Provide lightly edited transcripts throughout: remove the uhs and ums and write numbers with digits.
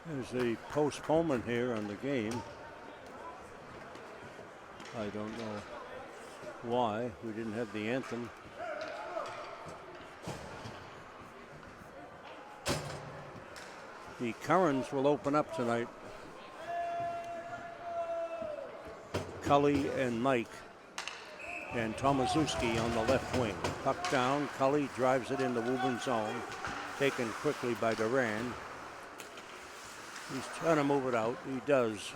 There's a postponement here on the game. I don't know why. We didn't have the anthem. The Currans will open up tonight. Cully and Mike and Tomaszewski on the left wing. Puck down, Cully drives it in the Woburn zone, taken quickly by Duran. He's trying to move it out. He does,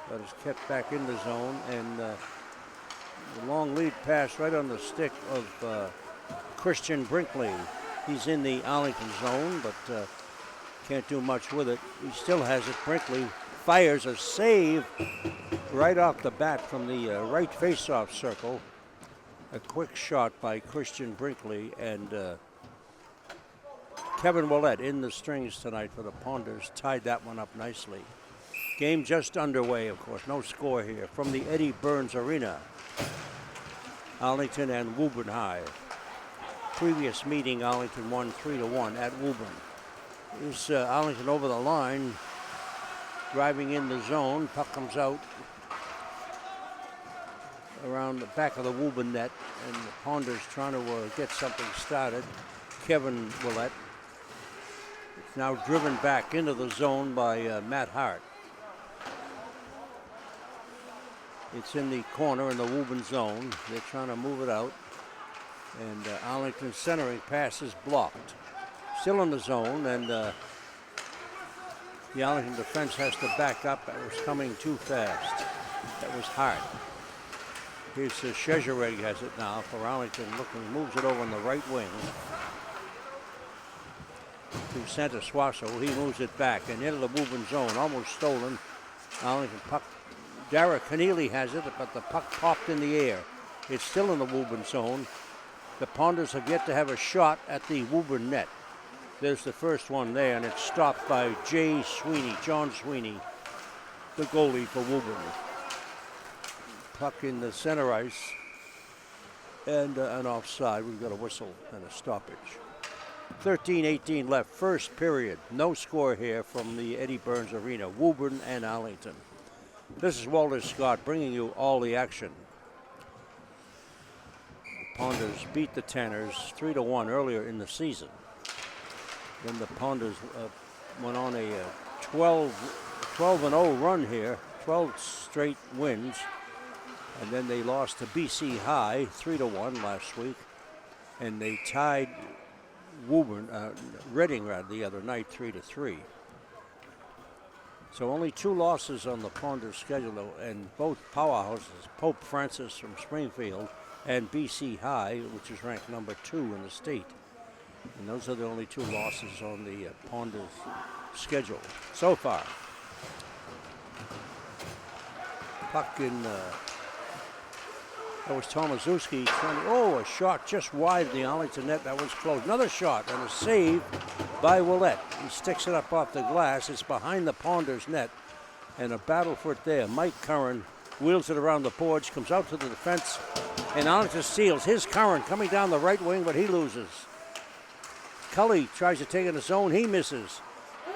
but is kept back in the zone, and the long lead pass right on the stick of Christian Brinkley. He's in the Arlington zone, but can't do much with it. He still has it. Brinkley fires a save right off the bat from the right faceoff circle. A quick shot by Christian Brinkley, and Kevin Willett in the strings tonight for the Ponders. Tied that one up nicely. Game just underway, of course. No score here from the Eddie Burns Arena. Arlington and Woburn High. Previous meeting, Arlington won 3-1 at Woburn. Here's Arlington over the line, driving in the zone. Puck comes out around the back of the Woburn net, and the Ponders trying to get something started. Kevin Willett. It's now driven back into the zone by Matt Hart. It's in the corner in the Woburn zone. They're trying to move it out, and Arlington's centering pass is blocked. Still in the zone, and the Arlington defense has to back up. That was coming too fast. That was Hart. Here's Shezhereg has it now for Arlington, moves it over on the right wing to Santa Suaso. He moves it back and into the Woburn zone, almost stolen. Arlington puck. Derek Keneally has it, but the puck popped in the air. It's still in the Woburn zone. The Ponders have yet to have a shot at the Woburn net. There's the first one there, and it's stopped by John Sweeney, the goalie for Woburn. Puck in the center ice, and an offside. We've got a whistle and a stoppage. 13:18 left, first period. No score here from the Eddie Burns Arena, Woburn and Arlington. This is Walter Scott bringing you all the action. The Ponders beat the Tanners 3-1 earlier in the season. Then the Ponders went on a 12-0 run here, 12 straight wins. And then they lost to BC High 3-1 last week. And they tied Reading the other night 3-3. So only 2 losses on the Ponders schedule, though, and both powerhouses, Pope Francis from Springfield and BC High, which is ranked number 2 in the state. And those are the only 2 losses on the Ponders schedule so far. Puck in, that was Tomaszewski a shot just wide of the Arlington net. That was close. Another shot and a save by Willett. He sticks it up off the glass. It's behind the Ponders net, and a battle for it there. Mike Curran wheels it around the boards, comes out to the defense, and Arlington steals. Here's Curran coming down the right wing, but he loses. Cully tries to take it in the zone. He misses.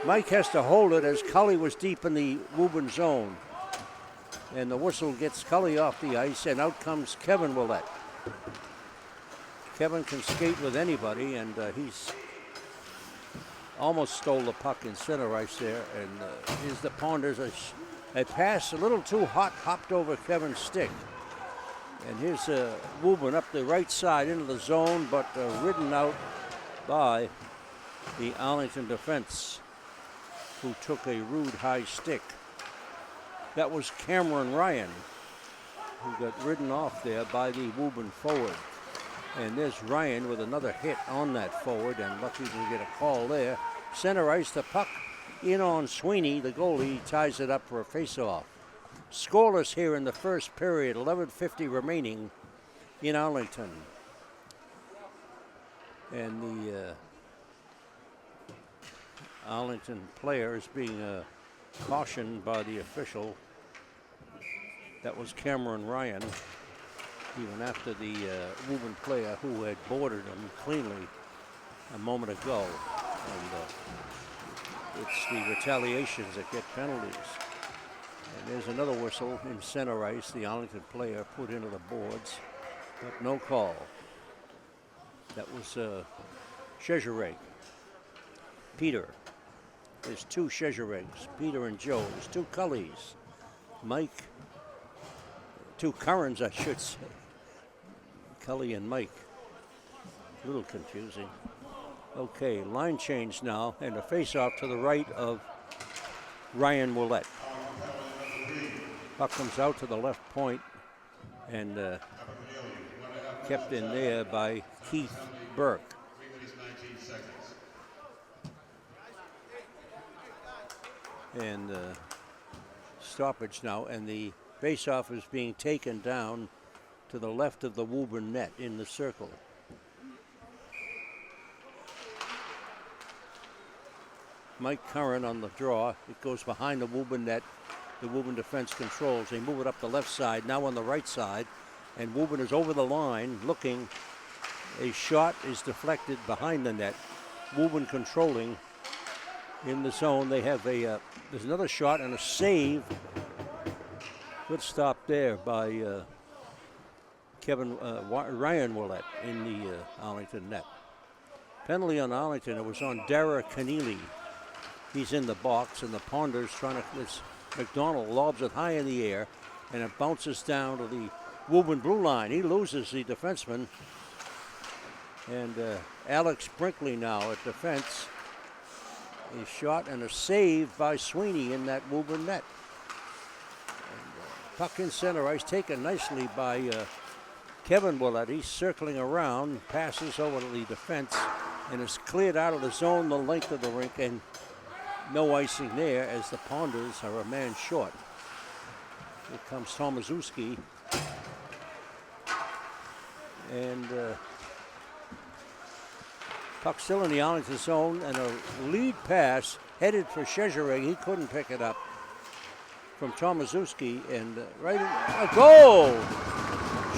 Mike has to hold it as Cully was deep in the Woburn zone. And the whistle gets Cully off the ice, and out comes Kevin Willett. Kevin can skate with anybody, and he's almost stole the puck in center ice there. And here's the Ponders. A pass a little too hot, hopped over Kevin's stick. And here's Woburn up the right side into the zone, but ridden out by the Arlington defense, who took a rude high stick. That was Cameron Ryan, who got ridden off there by the Woburn forward. And there's Ryan with another hit on that forward, and lucky to get a call there. Center ice, the puck in on Sweeney, the goalie, ties it up for a face-off. Scoreless here in the first period, 11:50 remaining in Arlington. And the Arlington player is being cautioned by the official. That was Cameron Ryan, even after the Woburn player who had boarded him cleanly a moment ago. And It's the retaliations that get penalties. And there's another whistle in center ice. The Arlington player put into the boards, but no call. That was Chezereg. Peter. There's two Chezeregs, Peter and Joe. There's two Cullys. Mike. Two Currans, I should say. Cully and Mike. A little confusing. Okay, line change now, and a face-off to the right of Ryan Willett. Puck comes out to the left point and kept in there by Keith Burke. And stoppage now, and the face-off is being taken down to the left of the Woburn net in the circle. Mike Curran on the draw. It goes behind the Woburn net. The Woburn defense controls. They move it up the left side, now on the right side, and Woburn is over the line looking. A shot is deflected behind the net. Woburn controlling in the zone. They have a there's another shot and a save. Good stop there by Ryan Willett in the Arlington net. Penalty on Arlington. It was on Dara Keneally. He's in the box, and the Ponders trying to. McDonald lobs it high in the air, and it bounces down to the Woburn blue line. He loses the defenseman, and Alex Brinkley now at defense. A shot and a save by Sweeney in that Woburn net. And, puck in center ice, taken nicely by Kevin Willett. He's circling around, passes over to the defense, and is cleared out of the zone the length of the rink, and no icing there as the Ponders are a man short. Here comes Tomaszewski. And puck still in the Arlington zone, and a lead pass headed for Chezereg. He couldn't pick it up from Tomaszewski, and right in a goal!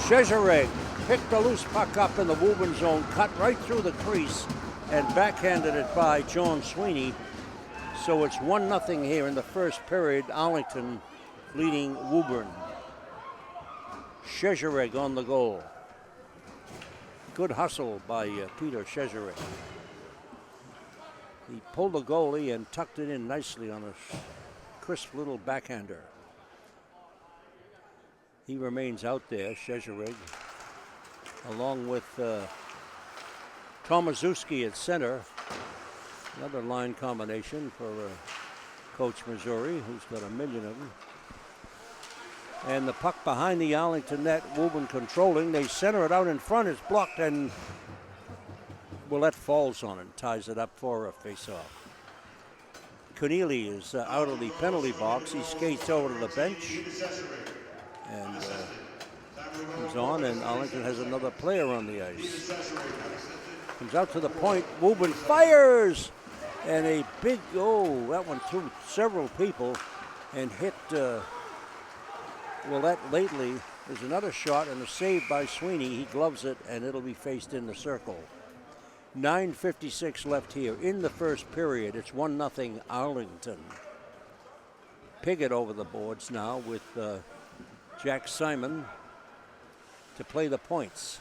Chezereg picked the loose puck up in the Woburn zone, cut right through the crease, and backhanded it by John Sweeney. So it's 1-0 here in the first period. Arlington leading Woburn. Chezereg on the goal. Good hustle by Peter Chezereg. He pulled the goalie and tucked it in nicely on a crisp little backhander. He remains out there, Chezereg, along with Tomaszewski at center. Another line combination for Coach Missouri, who's got a million of them. And the puck behind the Arlington net, Woburn controlling. They center it out in front. It's blocked, and Willett falls on it, ties it up for a face-off. Keneally is out of the penalty box. He skates over to the bench and comes on, and Arlington has another player on the ice. Comes out to the point. Woburn fires! And a big, that one threw several people and hit Willett lately. There's another shot and a save by Sweeney. He gloves it, and it'll be faced in the circle. 9:56 left here in the first period. It's 1-0 Arlington. Piggott over the boards now with Jack Simon to play the points.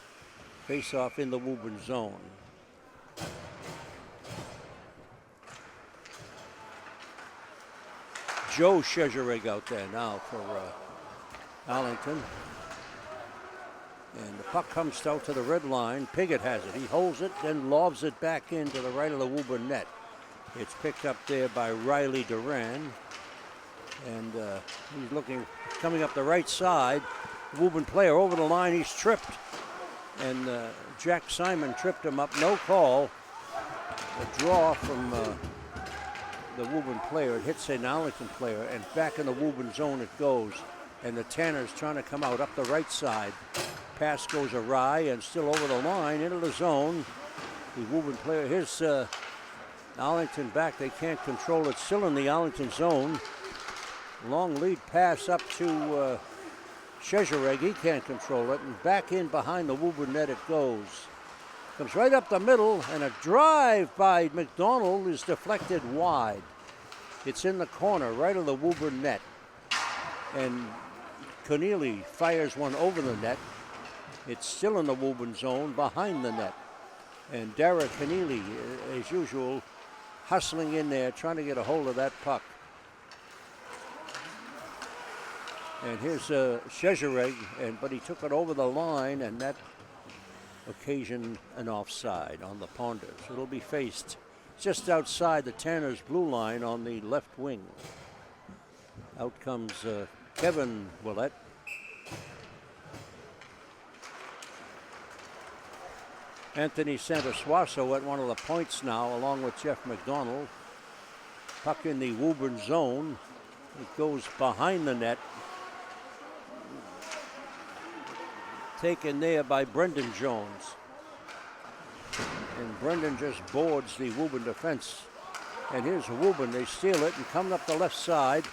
Face off in the Woburn zone. Joe Chezereg out there now for Arlington. And the puck comes out to the red line. Piggott has it. He holds it, then lobs it back into the right of the Woburn net. It's picked up there by Riley Duran. And he's coming up the right side. Woburn player over the line. He's tripped. And Jack Simon tripped him up. No call. A draw from the Woburn player. It hits an Arlington player, and back in the Woburn zone it goes. And the Tanners trying to come out up the right side. Pass goes awry and still over the line into the zone. The Woburn player, here's Arlington back. They can't control it. Still in the Arlington zone. Long lead pass up to Chezereg. He can't control it. And back in behind the Woburn net it goes. Comes right up the middle, and a drive by McDonald is deflected wide. It's in the corner, right of the Woburn net. And Keneally fires one over the net. It's still in the Woburn zone behind the net. And Dara Keneally, as usual, hustling in there, trying to get a hold of that puck. And here's Szczerek, but he took it over the line, and that occasioned an offside on the Ponders. It'll be faced just outside the Tanners' blue line on the left wing. Out comes Kevin Willett. Anthony Santosuaso at one of the points now, along with Jeff McDonald. Puck in the Woburn zone. It goes behind the net. Taken there by Brendan Jones. And Brendan just boards the Woburn defense. And here's Woburn. They steal it and coming up the left side.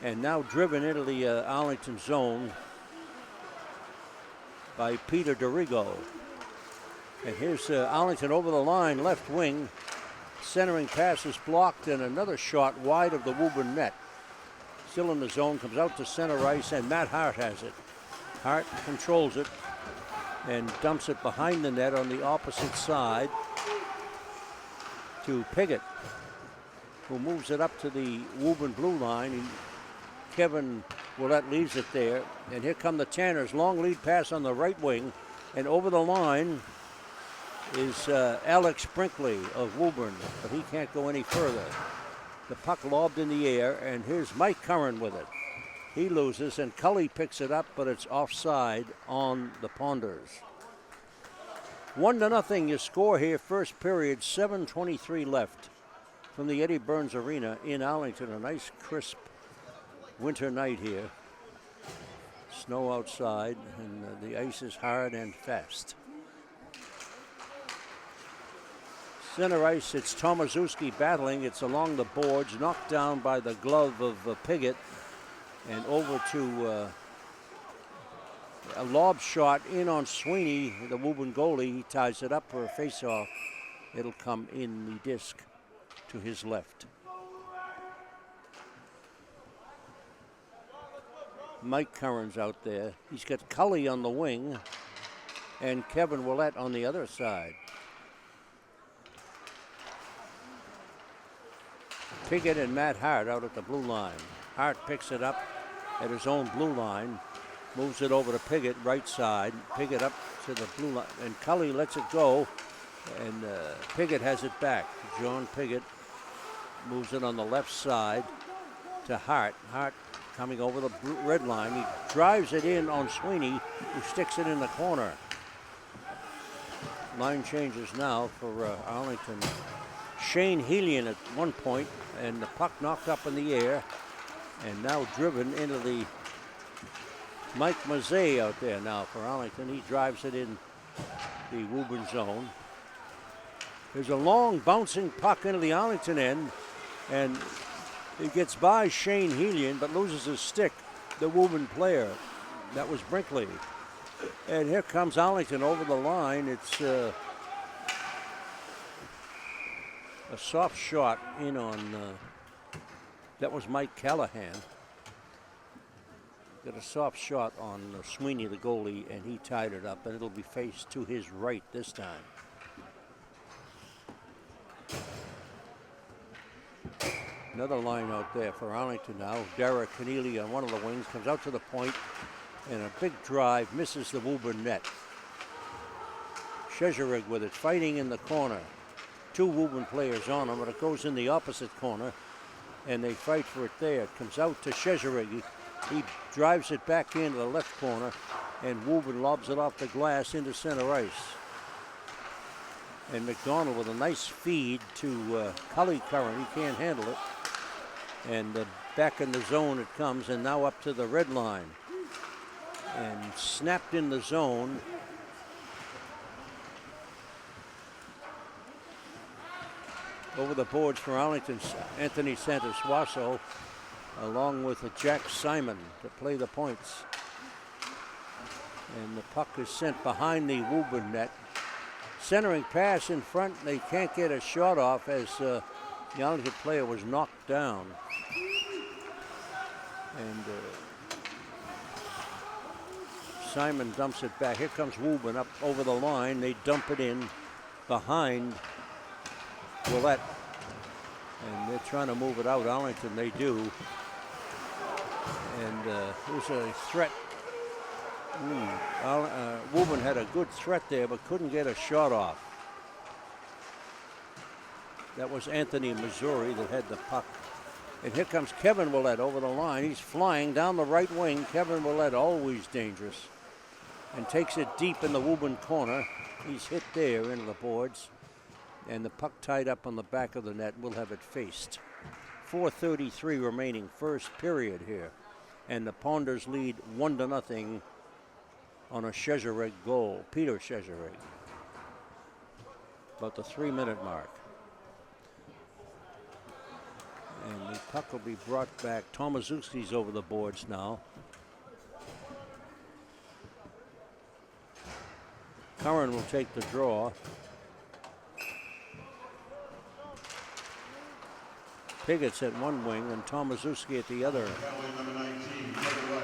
And now driven into the Arlington zone by Peter DeRigo. And here's Arlington over the line, left wing. Centering pass is blocked, and another shot wide of the Woburn net. Still in the zone, comes out to center ice, and Matt Hart has it. Hart controls it and dumps it behind the net on the opposite side to Piggott, who moves it up to the Woburn blue line. Kevin Willett leaves it there. And here come the Tanners. Long lead pass on the right wing. And over the line is Alex Brinkley of Woburn, but he can't go any further. The puck lobbed in the air, and here's Mike Curran with it. He loses, and Cully picks it up, but it's offside on the Ponders. 1-0 your score here, first period, 7:23 left from the Eddie Burns Arena in Arlington. A nice crisp winter night here. Snow outside, and the ice is hard and fast. Center ice, it's Tomaszewski battling. It's along the boards, knocked down by the glove of Piggott, and over to a lob shot in on Sweeney, the Woburn goalie. He ties it up for a face-off. It'll come in the disc to his left. Mike Curran's out there. He's got Cully on the wing and Kevin Willett on the other side. Piggott and Matt Hart out at the blue line. Hart picks it up at his own blue line, moves it over to Piggott, right side. Piggott up to the blue line, and Cully lets it go, and Piggott has it back. John Piggott moves it on the left side to Hart. Hart coming over the red line. He drives it in on Sweeney, who sticks it in the corner. Line changes now for Arlington. Shane Helian at one point, and the puck knocked up in the air, and now driven into the Mike Mazzei out there now for Arlington. He drives it in the Woburn zone. There's a long bouncing puck into the Arlington end, and it gets by Shane Helian, but loses his stick, the Woburn player. That was Brinkley. And here comes Arlington over the line. It's a soft shot in on, that was Mike Callahan. Got a soft shot on Sweeney, the goalie, and he tied it up, and it'll be faced to his right this time. Another line out there for Arlington now. Dara Keneally on one of the wings, comes out to the point, and a big drive, misses the Woburn net. Szczerek with it, fighting in the corner. Two Woburn players on him, but it goes in the opposite corner, and they fight for it there. It comes out to Szczerek. He drives it back into the left corner, and Woburn lobs it off the glass into center ice. And McDonald with a nice feed to Cully Curran. He can't handle it. And back in the zone it comes, and now up to the red line. And snapped in the zone. Over the boards for Arlington, Anthony Santosuaso, along with Jack Simon to play the points. And the puck is sent behind the Woburn net. Centering pass in front, they can't get a shot off as The Arlington player was knocked down. And Simon dumps it back. Here comes Woburn up over the line. They dump it in behind Willett. And they're trying to move it out. Arlington, they do. And there's a threat. Woburn had a good threat there, but couldn't get a shot off. That was Anthony Missouri that had the puck. And here comes Kevin Willett over the line. He's flying down the right wing. Kevin Willett, always dangerous. And takes it deep in the Woburn corner. He's hit there into the boards. And the puck tied up on the back of the net. We'll have it faced. 4:33 remaining, first period here. And the Ponders lead 1-0 on a Szczerek goal. Peter Szczerek. About the 3-minute mark. And the puck will be brought back. Tomaszewski's over the boards now. Curran will take the draw. Pigot's at one wing and Tomaszewski at the other.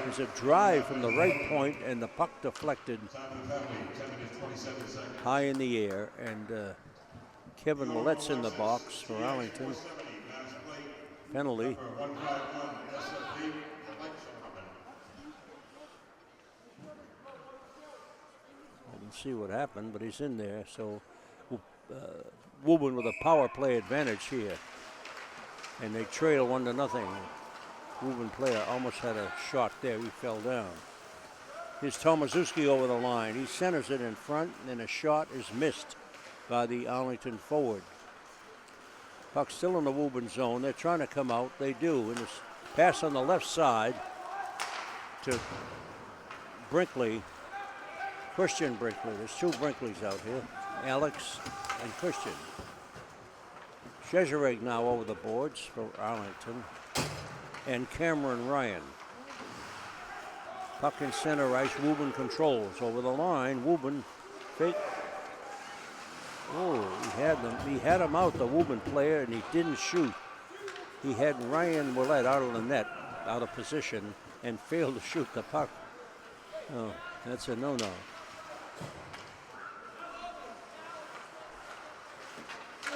There's a drive from the right point and the puck deflected high in the air. And Kevin Willett's in the box for Arlington. Penalty. I didn't see what happened, but he's in there. So Woburn with a power play advantage here. And they trail 1-0. Woburn player almost had a shot there. He fell down. Here's Tomaszewski over the line. He centers it in front, and a shot is missed by the Arlington forward. Puck still in the Woburn zone. They're trying to come out. They do. And this pass on the left side to Brinkley. Christian Brinkley. There's two Brinkleys out here. Alex and Christian. Szczerek now over the boards for Arlington. And Cameron Ryan. Puck in center ice. Woburn controls over the line. Woburn fake. Oh, he had him out, the Woburn player, and he didn't shoot. He had Ryan Willett out of the net, out of position, and failed to shoot the puck. Oh, that's a no-no.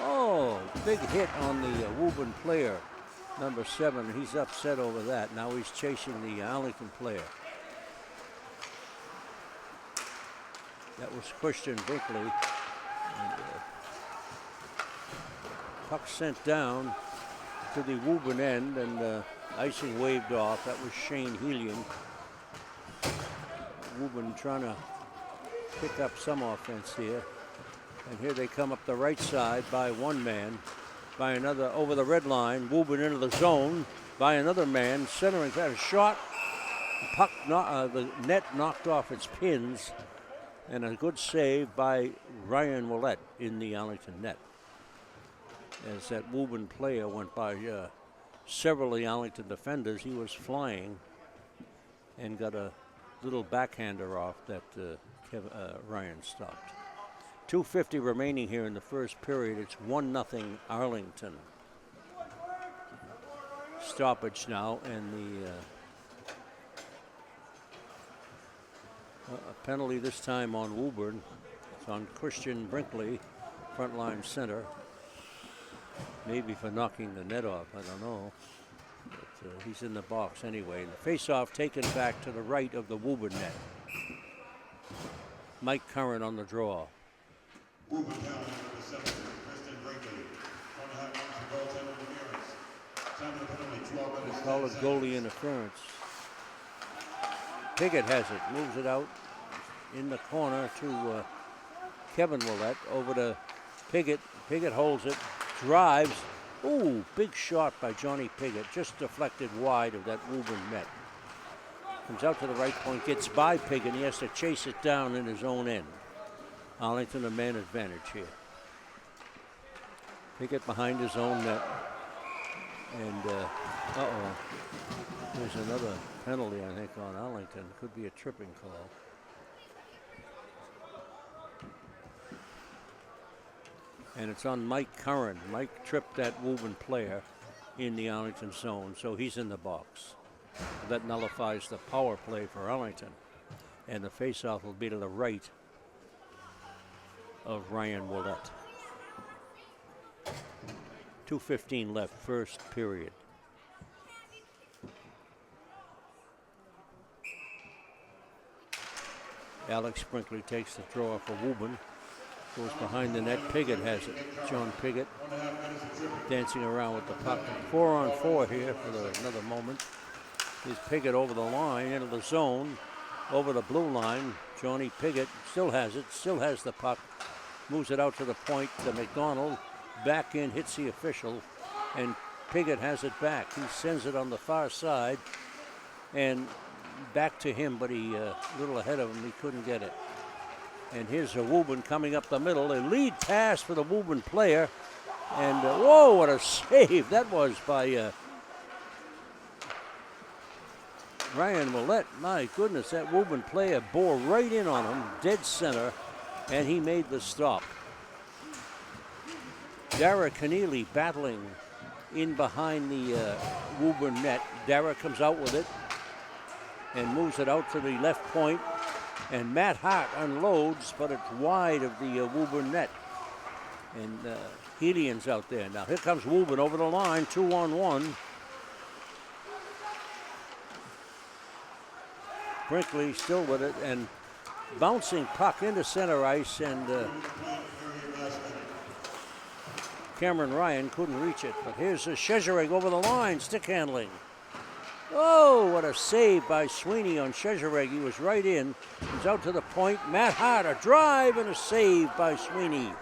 Oh, big hit on the Woburn player, number 7. He's upset over that. Now he's chasing the Arlington player. That was Christian Brinkley. And, puck sent down to the Woburn end, and icing waved off. That was Shane Helian. Woburn trying to pick up some offense here. And here they come up the right side by one man, by another over the red line. Woburn into the zone by another man, centering that a shot. Puck, the net knocked off its pins. And a good save by Ryan Willett in the Arlington net. As that Woburn player went by several of the Arlington defenders, he was flying and got a little backhander off that Ryan stopped. 2:50 remaining here in the first period. It's 1-0 Arlington. Stoppage now, and the a penalty this time on Woburn. It's on Christian Brinkley, frontline center. Maybe for knocking the net off, I don't know. But he's in the box anyway. And the face-off taken back to the right of the Woburn net. Mike Curran on the draw. Woburn down number 7, Christian Brinkley. Goaltender interference. Time of the penalty, 12 minutes. They call it goalie interference. Pigot has it, moves it out in the corner to Kevin Willett, over to Pigot. Pigot holds it, drives. Ooh, big shot by Johnny Pigot, just deflected wide of that Woburn net. Comes out to the right point, gets by Pigot, and he has to chase it down in his own end. Arlington a man advantage here. Pigot behind his own net. And, there's another penalty, I think, on Arlington. Could be a tripping call. And it's on Mike Curran. Mike tripped that Woburn player in the Arlington zone, so he's in the box. That nullifies the power play for Arlington. And the faceoff will be to the right of Ryan Willett. 2:15 left, first period. Alex Brinkley takes the draw for Woburn. Goes behind the net. Piggott has it. John Piggott dancing around with the puck. 4-on-4 here for another moment. Here's Piggott over the line, into the zone, over the blue line. Johnny Piggott still has it, still has the puck. Moves it out to the point to McDonald. Back in, hits the official, and Piggott has it back. He sends it on the far side, and back to him, but he a little ahead of him. He couldn't get it. And here's a Woburn coming up the middle. A lead pass for the Woburn player. And whoa, what a save that was by Ryan Willett. My goodness, that Woburn player bore right in on him, dead center, and he made the stop. Dara Keneally battling in behind the Woburn net. Dara comes out with it and moves it out to the left point. And Matt Hart unloads, but it's wide of the Woburn net. And Helian's out there. Now here comes Woburn over the line, 2-on-1. Brinkley still with it, and bouncing puck into center ice, and Cameron Ryan couldn't reach it. But here's Szczerek over the line, stick handling. Oh, what a save by Sweeney on Szczerek. He was right in. He's out to the point. Matt Hart, a drive and a save by Sweeney.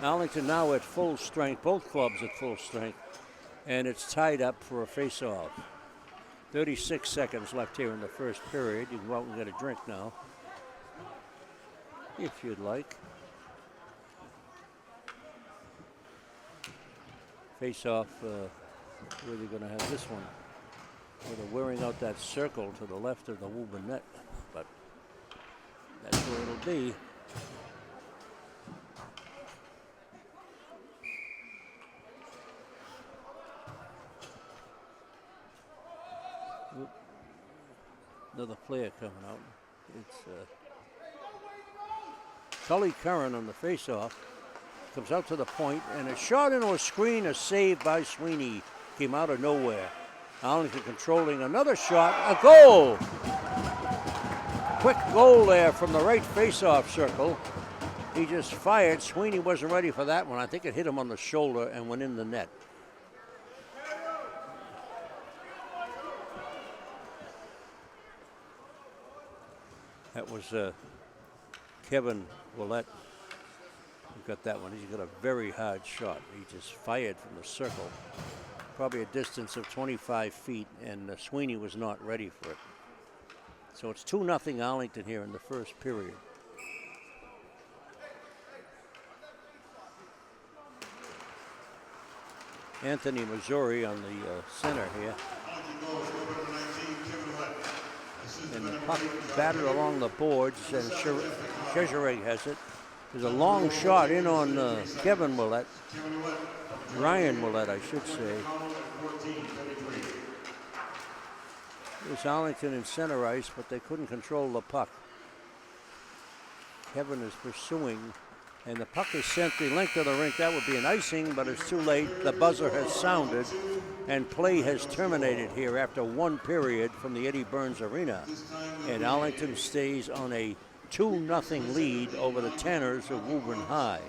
Arlington now at full strength, both clubs at full strength, and it's tied up for a face-off. 36 seconds left here in the first period. You can go out and get a drink now, if you'd like. Face-off, where they're going to have this one. Where they're wearing out that circle to the left of the Woburn net, but that's where it'll be. Oop. Another player coming out. It's Tully Curran on the face-off. Comes out to the point, and a shot into a screen, a save by Sweeney. Came out of nowhere. Arlington controlling another shot, a goal! Quick goal there from the right face-off circle. He just fired. Sweeney wasn't ready for that one. I think it hit him on the shoulder and went in the net. That was Kevin Willett who got that one. He's got a very hard shot. He just fired from the circle. Probably a distance of 25 feet, and Sweeney was not ready for it. So it's 2-0 Arlington here in the first period. Anthony Missouri on the center here. And the puck batted along the boards, and Szczerek has it. There's a long shot in on Kevin Willett. Ryan Willett, I should say. It was Arlington in center ice, but they couldn't control the puck. Kevin is pursuing, and the puck is sent the length of the rink. That would be an icing, but it's too late. The buzzer has sounded, and play has terminated here after one period from the Eddie Burns Arena. And Arlington stays on a 2-0 lead over the Tanners of Woburn High.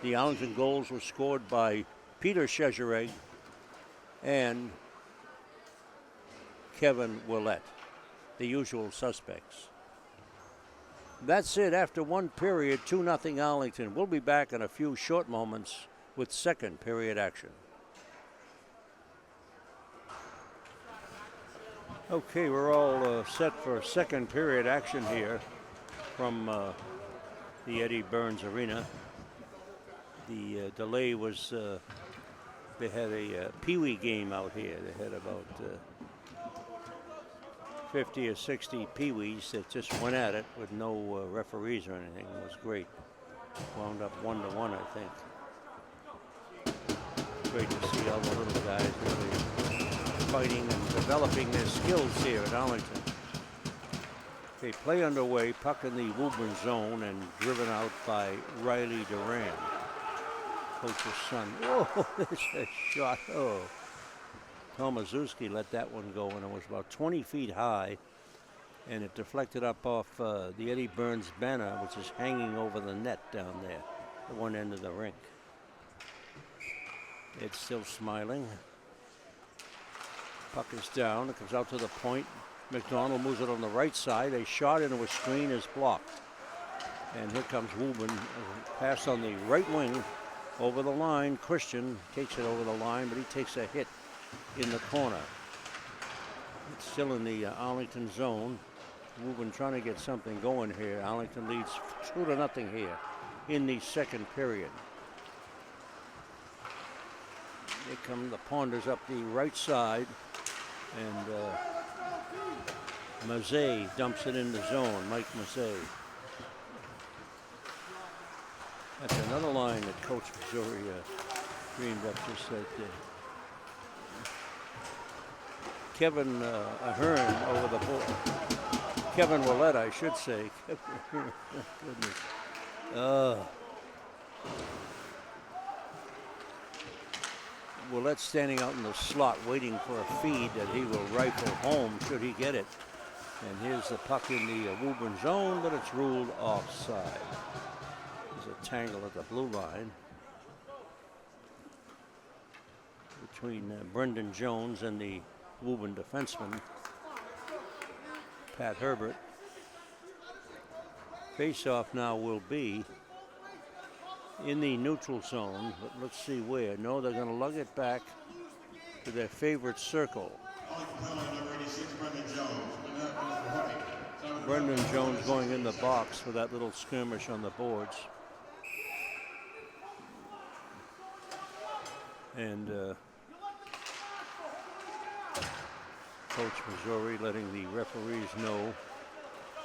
The Arlington goals were scored by Peter Szczerek and Kevin Willett, the usual suspects. That's it after one period, 2-0 Arlington. We'll be back in a few short moments with second period action. Okay, we're all set for second period action here from the Eddie Burns Arena. The delay was, they had a Pee-wee game out here. They had about 50 or 60 Pee-wees that just went at it with no referees or anything. It was great. Wound up 1-1, I think. Great to see all the little guys really fighting and developing their skills here at Arlington. Okay, play underway. Puck in the Woburn zone and driven out by Riley Duran, coach's son. Oh, there's a shot. Oh, Tomaszewski let that one go, and it was about 20 feet high, and it deflected up off the Eddie Burns banner, which is hanging over the net down there, at one end of the rink. It's still smiling. Puck is down. It comes out to the point. McDonald moves it on the right side. A shot into a screen is blocked. And here comes Woburn. Pass on the right wing over the line. Christian takes it over the line, but he takes a hit in the corner. It's still in the Arlington zone. Woburn trying to get something going here. Arlington leads 2-0 here in the second period. Here come the Ponders up the right side, and Mazzei dumps it in the zone. Mike Mazzei. That's another line that Coach Missouri dreamed up just that Kevin Ahern over the board. Kevin Willett, I should say. Goodness. Willett standing out in the slot waiting for a feed that he will rifle home should he get it. And here's the puck in the Woburn zone, but it's ruled offside. There's a tangle at the blue line between Brendan Jones and the Woburn defenseman, Pat Herbert. Face-off now will be in the neutral zone, but let's see where. No, they're going to lug it back to their favorite circle. Brendan Jones going in the box for that little skirmish on the boards. And Coach Missouri letting the referees know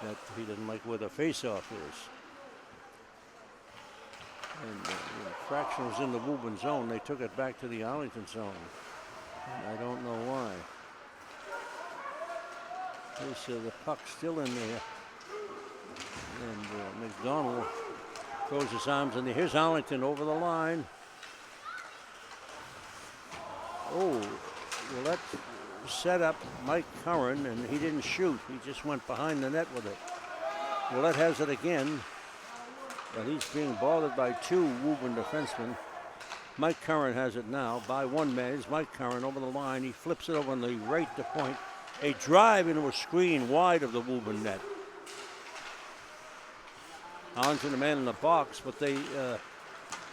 that he doesn't like where the face-off is. And the infraction was in the Woburn zone. They took it back to the Arlington zone. And I don't know why. There's the puck still in there. And McDonald throws his arms in there. Here's Arlington over the line. Oh, well, that set up Mike Curran, and he didn't shoot. He just went behind the net with it. Well, that has it again. But he's being bothered by two Woburn defensemen. Mike Curran has it now by one man. It's Mike Curran over the line. He flips it over on the right to point. A drive into a screen wide of the Woburn net. Arlington, the man in the box, but they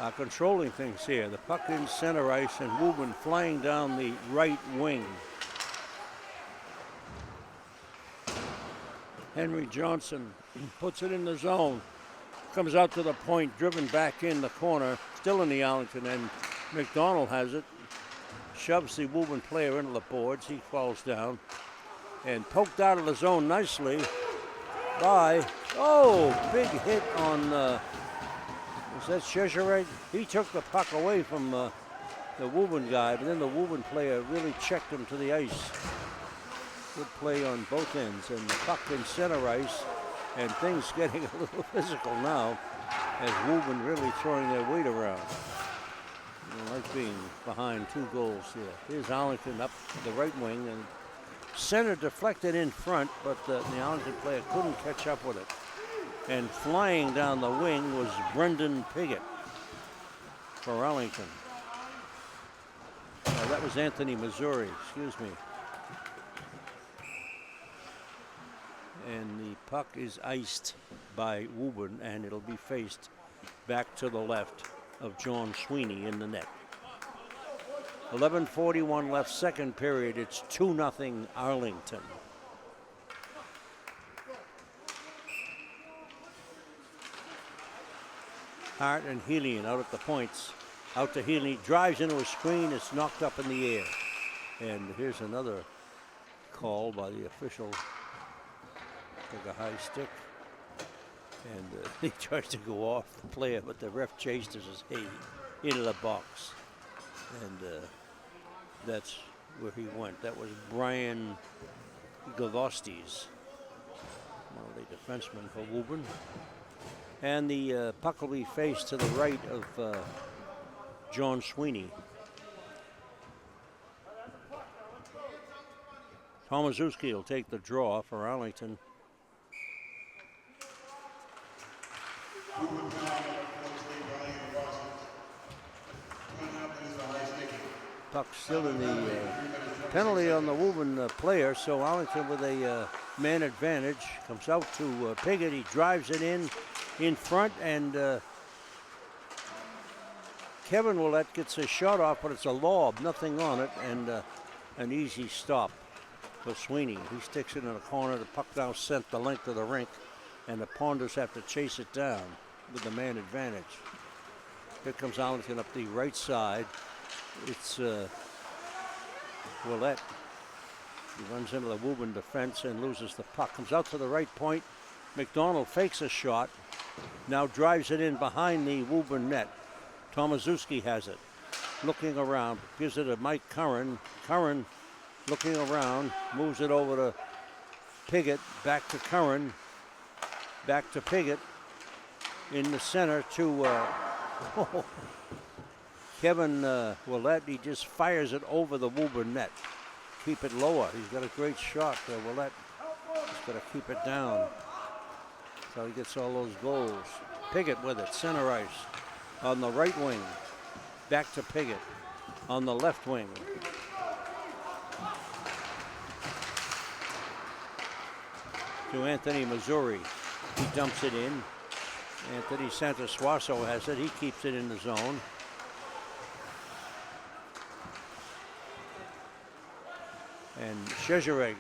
are controlling things here. The puck in center ice and Woburn flying down the right wing. Henry Johnson puts it in the zone. Comes out to the point, driven back in the corner, still in the Arlington end. McDonald has it, shoves the Woburn player into the boards. He falls down and poked out of the zone nicely by, big hit on, was that Cheshire? He took the puck away from the Woburn guy, but then the Woburn player really checked him to the ice. Good play on both ends, and the puck in center ice. And things getting a little physical now as Woburn really throwing their weight around. They like being behind 2 goals here. Here's Arlington up the right wing, and center deflected in front, but the Arlington player couldn't catch up with it. And flying down the wing was Brendan Piggott for Arlington. That was Anthony Missouri, excuse me. And the puck is iced by Woburn, and it'll be faced back to the left of John Sweeney in the net. 11:41 left, second period. It's 2-0 Arlington. Hart and Helian out at the points. Out to Healy, drives into a screen. It's knocked up in the air. And here's another call by the official. Took a high stick. And he tries to go off the player, but the ref chased us into the box. And that's where he went. That was Brian Gavostes, one of the defensemen for Woburn. And the puck will be faced to the right of John Sweeney. Tomaszewski will take the draw for Arlington. Puck still in the penalty on the Woburn player, so Arlington with a man advantage. Comes out to Piggott. He drives it in front, and Kevin Willett gets a shot off, but it's a lob, nothing on it, and an easy stop for Sweeney. He sticks it in the corner. The puck now sent the length of the rink, and the Ponders have to chase it down with the man advantage. Here comes Arlington up the right side. It's Willett. He runs into the Woburn defense and loses the puck. Comes out to the right point. McDonald fakes a shot. Now drives it in behind the Woburn net. Tomaszewski has it. Looking around. Gives it to Mike Curran. Curran looking around. Moves it over to Piggott. Back to Curran. Back to Piggott. In the center to Kevin Willett. He just fires it over the Woburn net. Keep it lower. He's got a great shot there, Willett. He's got to keep it down. So he gets all those goals. Piggott with it, center ice. On the right wing. Back to Piggott. On the left wing. To Anthony Missouri. He dumps it in. Anthony Santasuaso has it. He keeps it in the zone. And Szczerek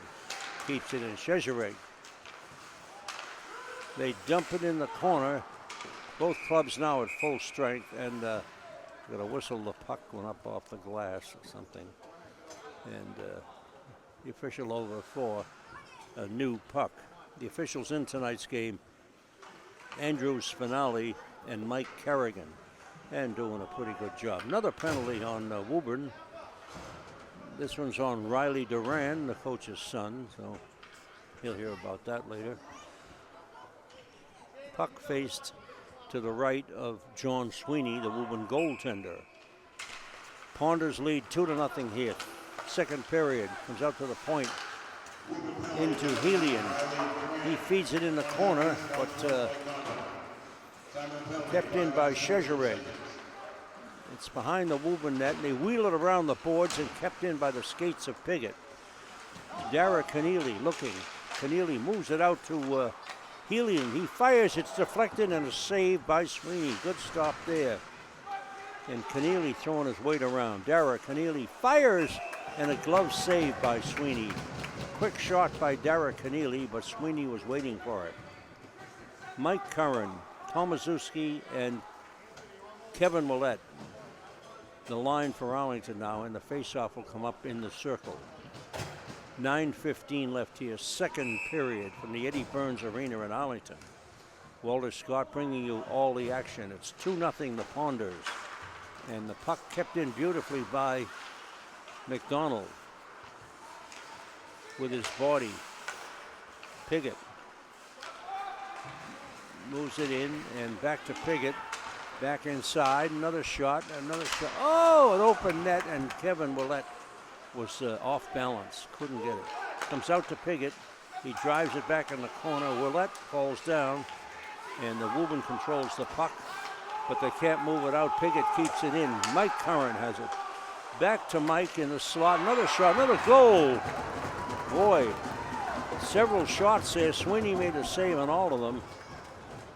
keeps it in. Szczerek. They dump it in the corner. Both clubs now at full strength, and got a whistle. The puck went up off the glass or something. And the official over for a new puck. The officials in tonight's game, Andrew Spinelli and Mike Kerrigan, and doing a pretty good job. Another penalty on Woburn. This one's on Riley Duran, the coach's son, so he'll hear about that later. Puck faced to the right of John Sweeney, the Woburn goaltender. Ponders lead 2-0 here. Second period, comes out to the point into Helian. He feeds it in the corner, but kept in by Szczerek. It's behind the Woburn net, and they wheel it around the boards and kept in by the skates of Piggott. Dara Keneally looking. Keneally moves it out to Helian. He fires, it's deflected, and a save by Sweeney. Good stop there. And Keneally throwing his weight around. Dara Keneally fires, and a glove save by Sweeney. Quick shot by Dara Keneally, but Sweeney was waiting for it. Mike Curran, Tomaszewski, and Kevin Willett. The line for Arlington now, and the faceoff will come up in the circle. 9:15 left here, second period from the Eddie Burns Arena in Arlington. Walter Scott bringing you all the action. It's 2-0 the Ponders. And the puck kept in beautifully by McDonald with his body. Piggott moves it in and back to Piggott. Back inside, another shot. Oh, an open net, and Kevin Willett was off balance, couldn't get it. Comes out to Piggott. He drives it back in the corner. Willett falls down, and the Woburn controls the puck, but they can't move it out. Piggott keeps it in. Mike Curran has it. Back to Mike in the slot. Another shot, another goal. Boy, several shots there. Sweeney made a save on all of them.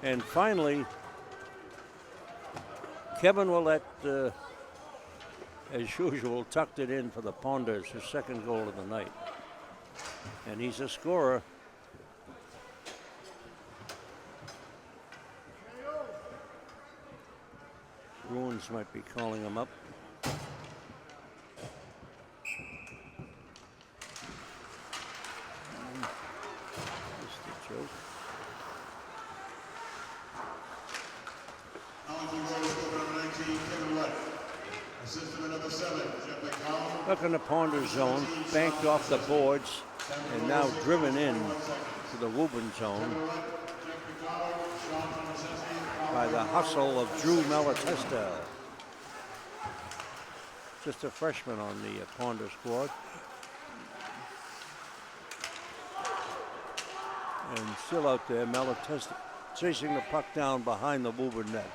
And finally, Kevin Willett, as usual, tucked it in for the Ponders, his second goal of the night. And he's a scorer. Bruins might be calling him up. Just a joke. Look in the Ponder zone, banked off the boards, and now driven in to the Woburn zone by the hustle of Drew Malatesta. Just a freshman on the Ponder squad. And still out there, Malatesta chasing the puck down behind the Woburn net.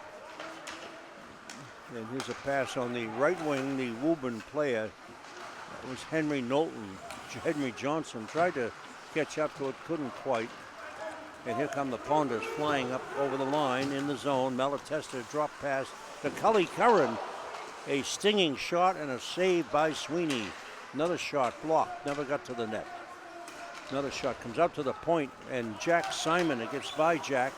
And here's a pass on the right wing, the Woburn player. That was Henry Knowlton. Henry Johnson tried to catch up to it, couldn't quite. And here come the Ponders flying up over the line in the zone. Malatesta drop pass to Cully Curran. A stinging shot and a save by Sweeney. Another shot blocked, never got to the net. Another shot comes up to the point, and Jack Simon, it gets by Jack,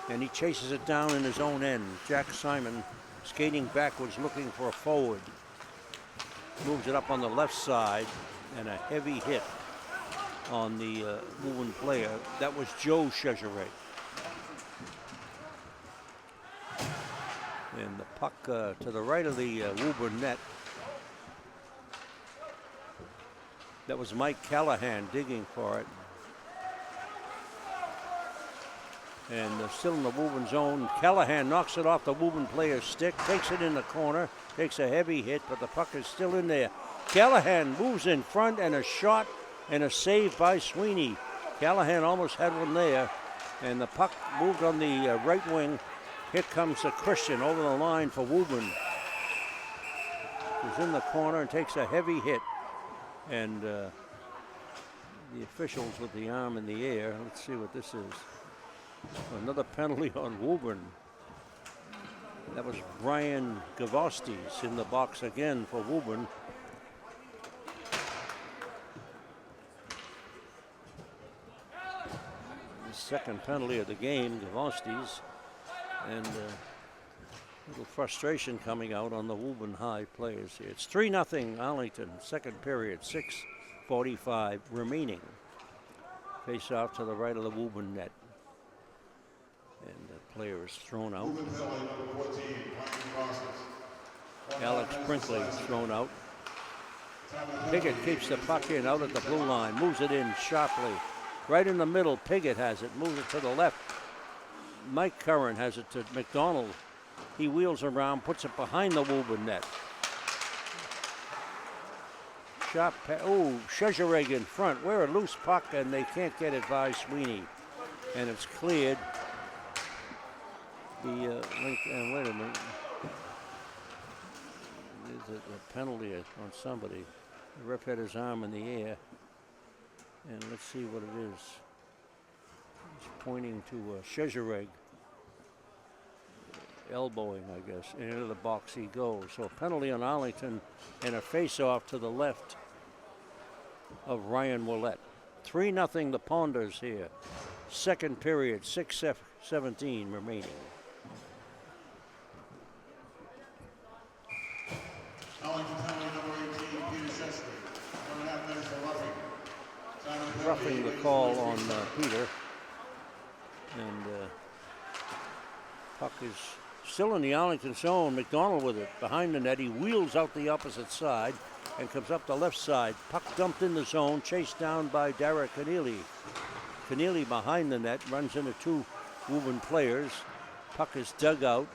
and he chases it down in his own end. Jack Simon skating backwards looking for a forward. Moves it up on the left side, and a heavy hit on the Woburn player. That was Joe Chezerek. And the puck to the right of the Woburn net. That was Mike Callahan digging for it. And still in the Woburn zone. Callahan knocks it off the Woburn player's stick, takes it in the corner, takes a heavy hit, but the puck is still in there. Callahan moves in front, and a shot and a save by Sweeney. Callahan almost had one there, and the puck moved on the right wing. Here comes a Christian over the line for Woburn. He's in the corner and takes a heavy hit. And the officials with the arm in the air. Let's see what this is. Another penalty on Woburn. That was Brian Gavostis in the box again for Woburn. The second penalty of the game, Gavostis. And a little frustration coming out on the Woburn High players here. It's 3-0 Arlington, second period, 6:45 remaining. Face off to the right of the Woburn net. And the player is thrown out. Alex Brinkley thrown out. Piggott keeps the puck in out at the blue line, moves it in sharply. Right in the middle, Piggott has it, moves it to the left. Mike Curran has it to McDonald. He wheels around, puts it behind the Woburn net. Shot, Chezerek in front. We're a loose puck, and they can't get it by Sweeney. And it's cleared. Wait a minute. There's a penalty on somebody. The ref had his arm in the air. And let's see what it is. He's pointing to Chezerek. Elbowing, I guess, and into the box he goes. So a penalty on Arlington and a face-off to the left of Ryan Willett. 3-0 the Ponders here. Second period, 6:17 remaining. Arlington penalty number 18, Peter Shesley. 1.5 minutes for roughing. Roughing the call on Peter. And puck is still in the Arlington zone. McDonald with it behind the net. He wheels out the opposite side and comes up the left side. Puck dumped in the zone, chased down by Derek Keneally. Keneally behind the net, runs into two Woburn players. Puck is dug out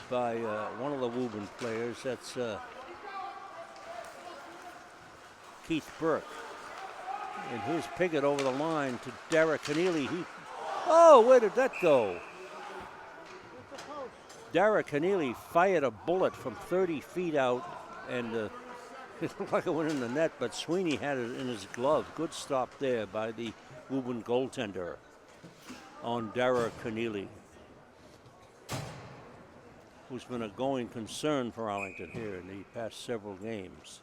by one of the Woburn players. That's Keith Burke. And here's Piggott over the line to Derek Keneally. Oh, where did that go? Derek Keneally fired a bullet from 30 feet out, and it looked like it went in the net, but Sweeney had it in his glove. Good stop there by the Woburn goaltender on Derek Keneally, who's been a going concern for Arlington here in the past several games.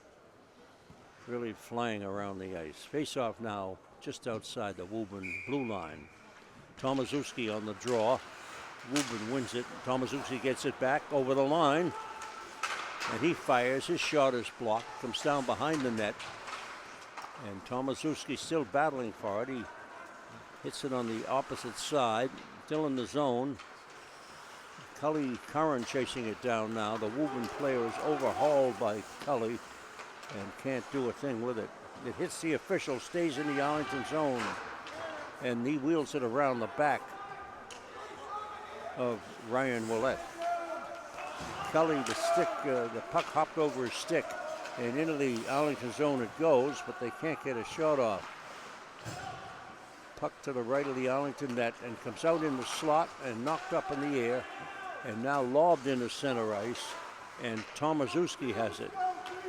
Really flying around the ice. Face-off now just outside the Woburn blue line. Tomaszewski on the draw. Woburn wins it. Tomaszewski gets it back over the line. And he fires. His shot is blocked. Comes down behind the net. And Tomaszewski still battling for it. He hits it on the opposite side. Still in the zone. Cully Curran chasing it down now. The Woburn player is overhauled by Cully and can't do a thing with it. It hits the official, stays in the Arlington zone, and he wheels it around the back of Ryan Willett. Cully, the puck hopped over his stick, and into the Arlington zone it goes, but they can't get a shot off. Puck to the right of the Arlington net and comes out in the slot and knocked up in the air, and now lobbed into center ice, and Tomaszewski has it,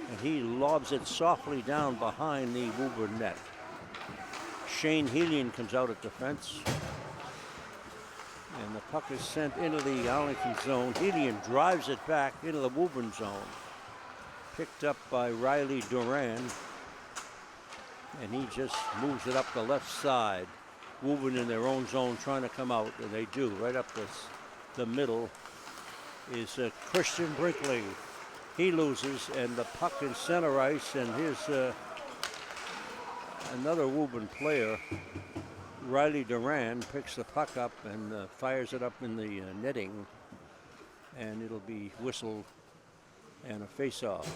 and he lobs it softly down behind the Woburn net. Shane Helian comes out at defense, and the puck is sent into the Arlington zone. Helian drives it back into the Woburn zone, picked up by Riley Duran, and he just moves it up the left side. Woburn in their own zone trying to come out, and they do. Right up the middle is Christian Brinkley. He loses, and the puck in center ice, and here's another Woburn player, Riley Duran, picks the puck up and fires it up in the netting, and it'll be whistled and a face-off.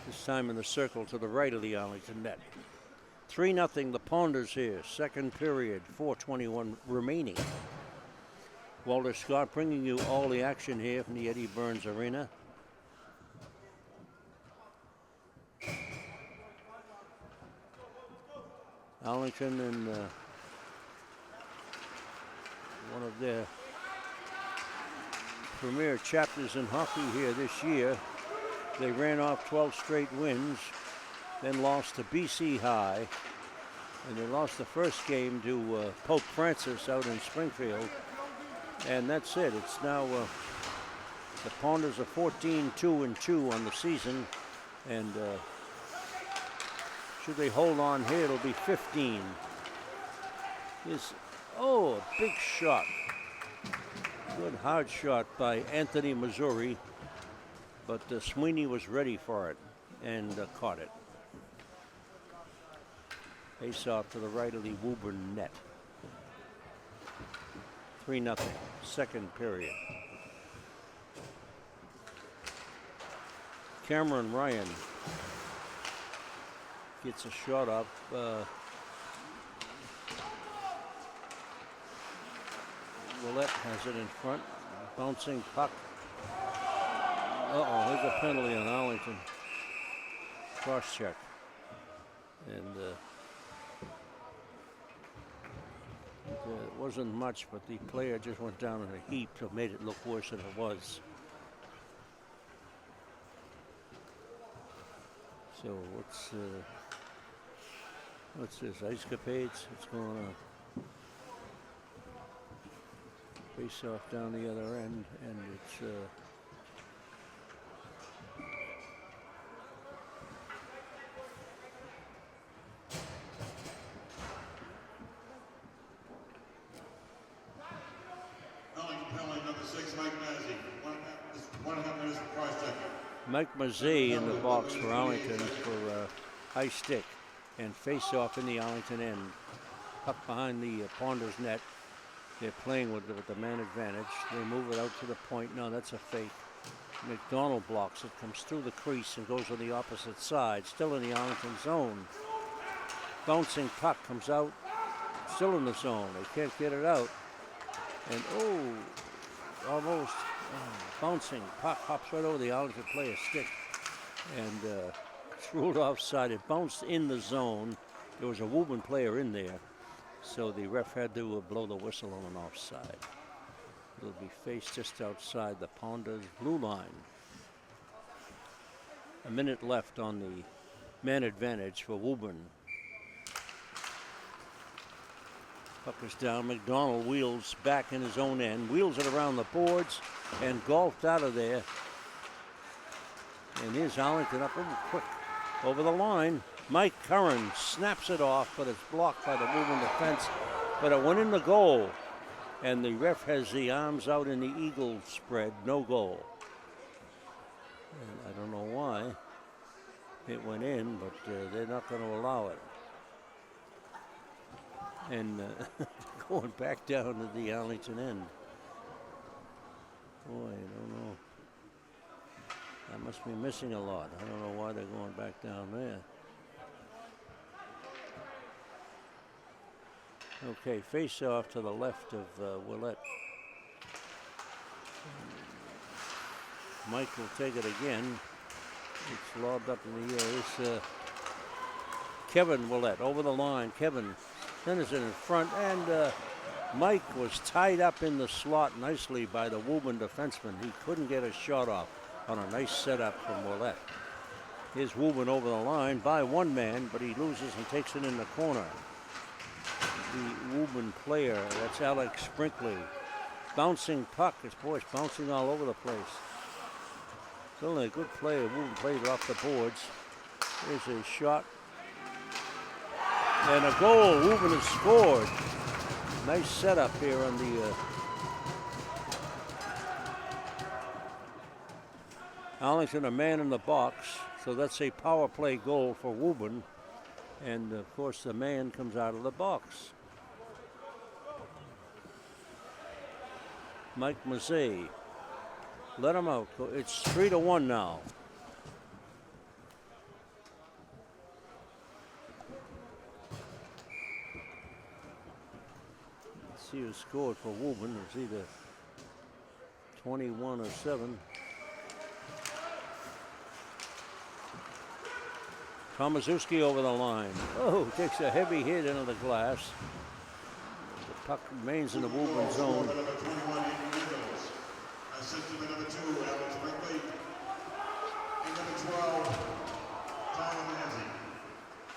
This time in the circle to the right of the Arlington net. 3-0 the Ponders here, second period, 4:21 remaining. Walter Scott bringing you all the action here from the Eddie Burns Arena. Arlington in one of their premier chapters in hockey here this year. They ran off 12 straight wins, then lost to BC High, and they lost the first game to Pope Francis out in Springfield, and that's it. It's now the Ponders are 14-2-2 on the season, and should they hold on here, it'll be 15. A big shot. Good hard shot by Anthony Missouri, but Sweeney was ready for it and caught it. Face off to the right of the Woburn net. 3-0, second period. Cameron Ryan gets a shot up. Willett has it in front. Bouncing puck. There's a penalty on Arlington. Cross check. And it wasn't much, but the player just went down in a heap, so made it look worse than it was. So what's this? Ice Capades? What's going on? Face off down the other end, and it's Penalty number 6, Mike Mazzei. 1.5 minutes for cross-checking. Mike Mazzei in the box for Arlington for high stick and face off in the Arlington end. Up behind the Ponders net. They're playing with the man advantage. They move it out to the point. No, that's a fake. McDonald blocks it, comes through the crease and goes on the opposite side. Still in the Arlington zone. Bouncing puck comes out. Still in the zone. They can't get it out. And almost bouncing puck hops right over the Arlington player's stick. And it's ruled offside. It bounced in the zone. There was a Woburn player in there. So the ref had to blow the whistle on an offside. It'll be faced just outside the Ponders blue line. A minute left on the man advantage for Woburn. Puck is down. McDonald wheels back in his own end, wheels it around the boards, and golfed out of there. And here's Arlington up quick over the line. Mike Curran snaps it off, but it's blocked by the Woburn defense. But it went in the goal, and the ref has the arms out in the eagle spread. No goal. And I don't know why it went in, but they're not going to allow it. And going back down to the Arlington end. Boy, I don't know. I must be missing a lot. I don't know why they're going back down there. Okay, face off to the left of Willett. Mike will take it again. It's lobbed up in the air. It's Kevin Willett over the line. Kevin sends it in front, and Mike was tied up in the slot nicely by the Woburn defenseman. He couldn't get a shot off on a nice setup from Willett. Here's Woburn over the line by one man, but he loses and takes it in the corner. The Woburn player, that's Alex Brinkley. Bouncing puck. His boy's bouncing all over the place. Still a good player. Woburn played it off the boards. There's a shot. And a goal. Woburn has scored. Nice setup here on the Arlington, a man in the box. So that's a power play goal for Woburn. And of course the man comes out of the box. Mike Mazzei. Let him out. It's 3-1 now. Let's see who scored for Woburn. It's either 21 or 7. Tomaszewski over the line. Oh, takes a heavy hit into the glass. The puck remains in the Woburn zone. Assistant to number 2, Alex Brinkley. And number 12, Tyler Manzi.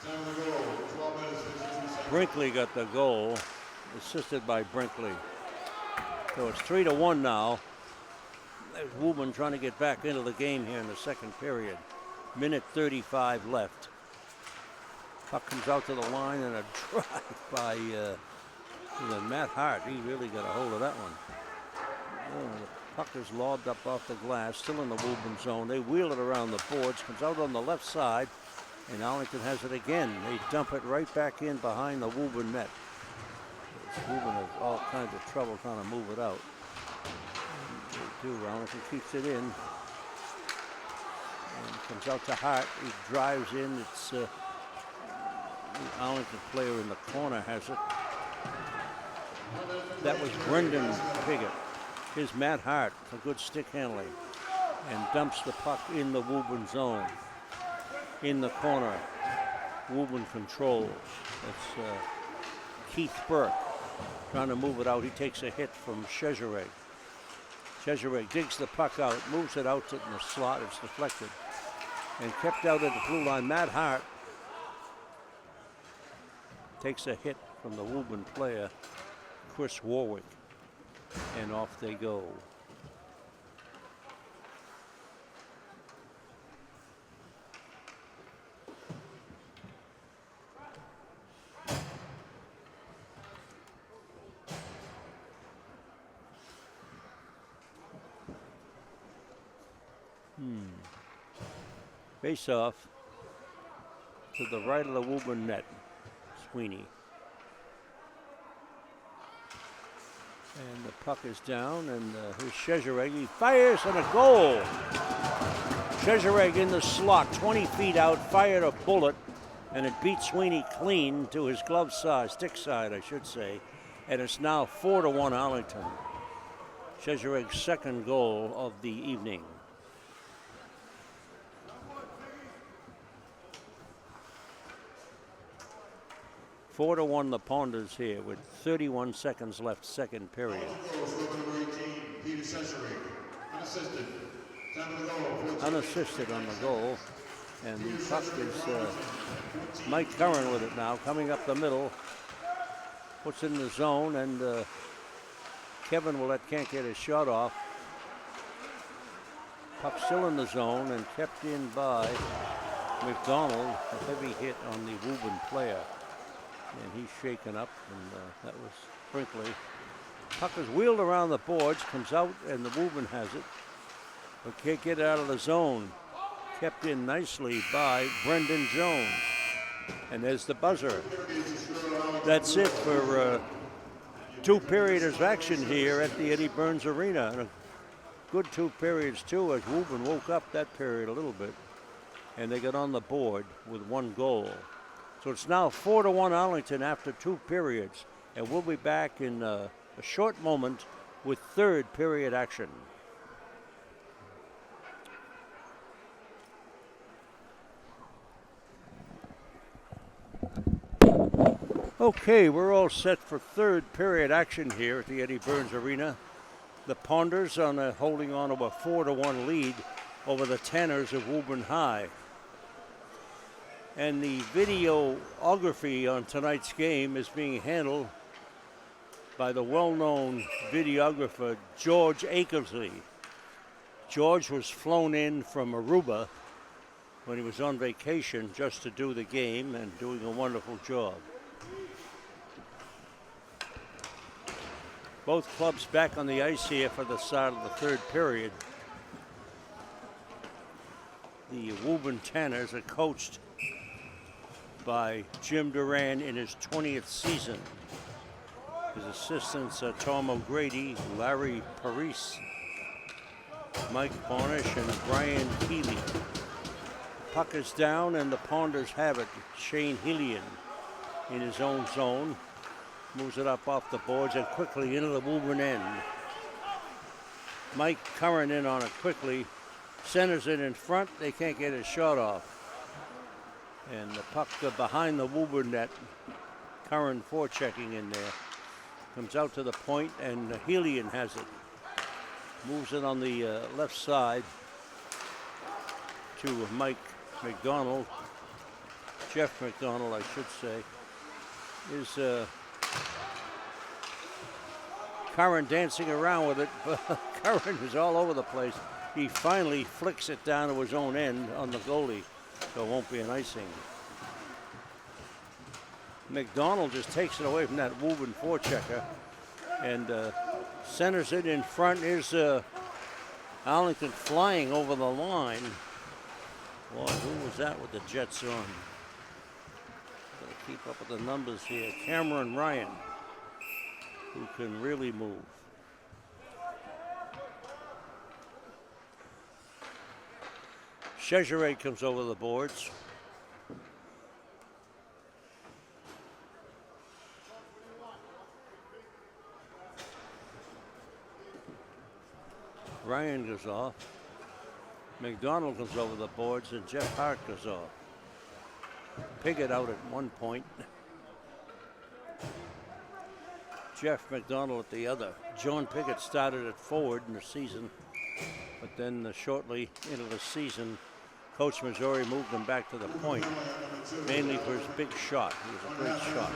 Time of the goal, 12 minutes, 52 seconds. Brinkley got the goal, assisted by Brinkley. So it's 3-1 now. There's Woburn trying to get back into the game here in the second period. Minute 35 left. Puck comes out to the line and a drive by Matt Hart. He really got a hold of that one. Oh, the puck is lobbed up off the glass, still in the Woburn zone. They wheel it around the boards, comes out on the left side, and Arlington has it again. They dump it right back in behind the Woburn net. Woburn has all kinds of trouble trying to move it out. They do. Arlington keeps it in. And comes out to Hart. He drives in. It's the Arlington player in the corner has it. That was Brendan Piggott. Here's Matt Hart, a good stick handling, and dumps the puck in the Woburn zone. In the corner, Woburn controls. It's Keith Burke trying to move it out. He takes a hit from Chezereg. Chezereg digs the puck out, moves it out in the slot. It's deflected and kept out at the blue line. Matt Hart takes a hit from the Woburn player, Chris Warwick, and off they go. Face off to the right of the Woburn net. Sweeney. And the puck is down, and here's Chezereg. He fires and a goal. Chezereg in the slot, 20 feet out, fired a bullet, and it beat Sweeney clean to his glove side, stick side, I should say. And it's now 4-1 Arlington. Chezereg's second goal of the evening. Four to 1 the Ponders here with 31 seconds left, second period. Unassisted on the goal. And the puck is Mike Curran with it now, coming up the middle. Puts it in the zone, and Kevin Willett can't get his shot off. Puck still in the zone and kept in by McDonald. A heavy hit on the Woburn player. And he's shaken up, and that was Brinkley. Puck is wheeled around the boards, comes out, and the Woburn has it, but can't get it out of the zone. Kept in nicely by Brendan Jones. And there's the buzzer. That's it for two periods of action here at the Eddie Burns Arena. good 2 periods too, as Woburn woke up that period a little bit, and they got on the board with 1 goal. So it's now 4-1 Arlington after 2 periods, and we'll be back in a short moment with 3rd period action. Okay, we're all set for 3rd period action here at the Eddie Burns Arena. The Ponders holding on to a 4-1 lead over the Tanners of Woburn High. And the videography on tonight's game is being handled by the well-known videographer George Akersley. George was flown in from Aruba when he was on vacation just to do the game, and doing a wonderful job. Both clubs back on the ice here for the start of the 3rd period. The Woburn Tanners are coached by Jim Duran in his 20th season. His assistants are Tom O'Grady, Larry Parise, Mike Cornish, and Brian Keeley. Puck is down, and the Ponders have it. Shane Hillian in his own zone. Moves it up off the boards and quickly into the Woburn end. Mike Curran in on it quickly. Centers it in front. They can't get his shot off. And the puck behind the Woburn net. Curran forechecking in there. Comes out to the point, and Helian has it. Moves it on the left side to Mike McDonald. Jeff McDonald, I should say. Is Curran dancing around with it, but Curran is all over the place. He finally flicks it down to his own end on the goalie, so it won't be an icing. McDonald just takes it away from that Woburn forechecker and centers it in front. Here's Arlington flying over the line. Boy, who was that with the Jets on? Gotta keep up with the numbers here. Cameron Ryan, who can really move. Chezeret comes over the boards. Ryan goes off. McDonald goes over the boards, and Jeff Hart goes off. Piggott out at one point. Jeff McDonald at the other. John Piggott started at forward in the season, but then shortly into the season, Coach Missouri moved him back to the point, mainly for his big shot. He was a great shot.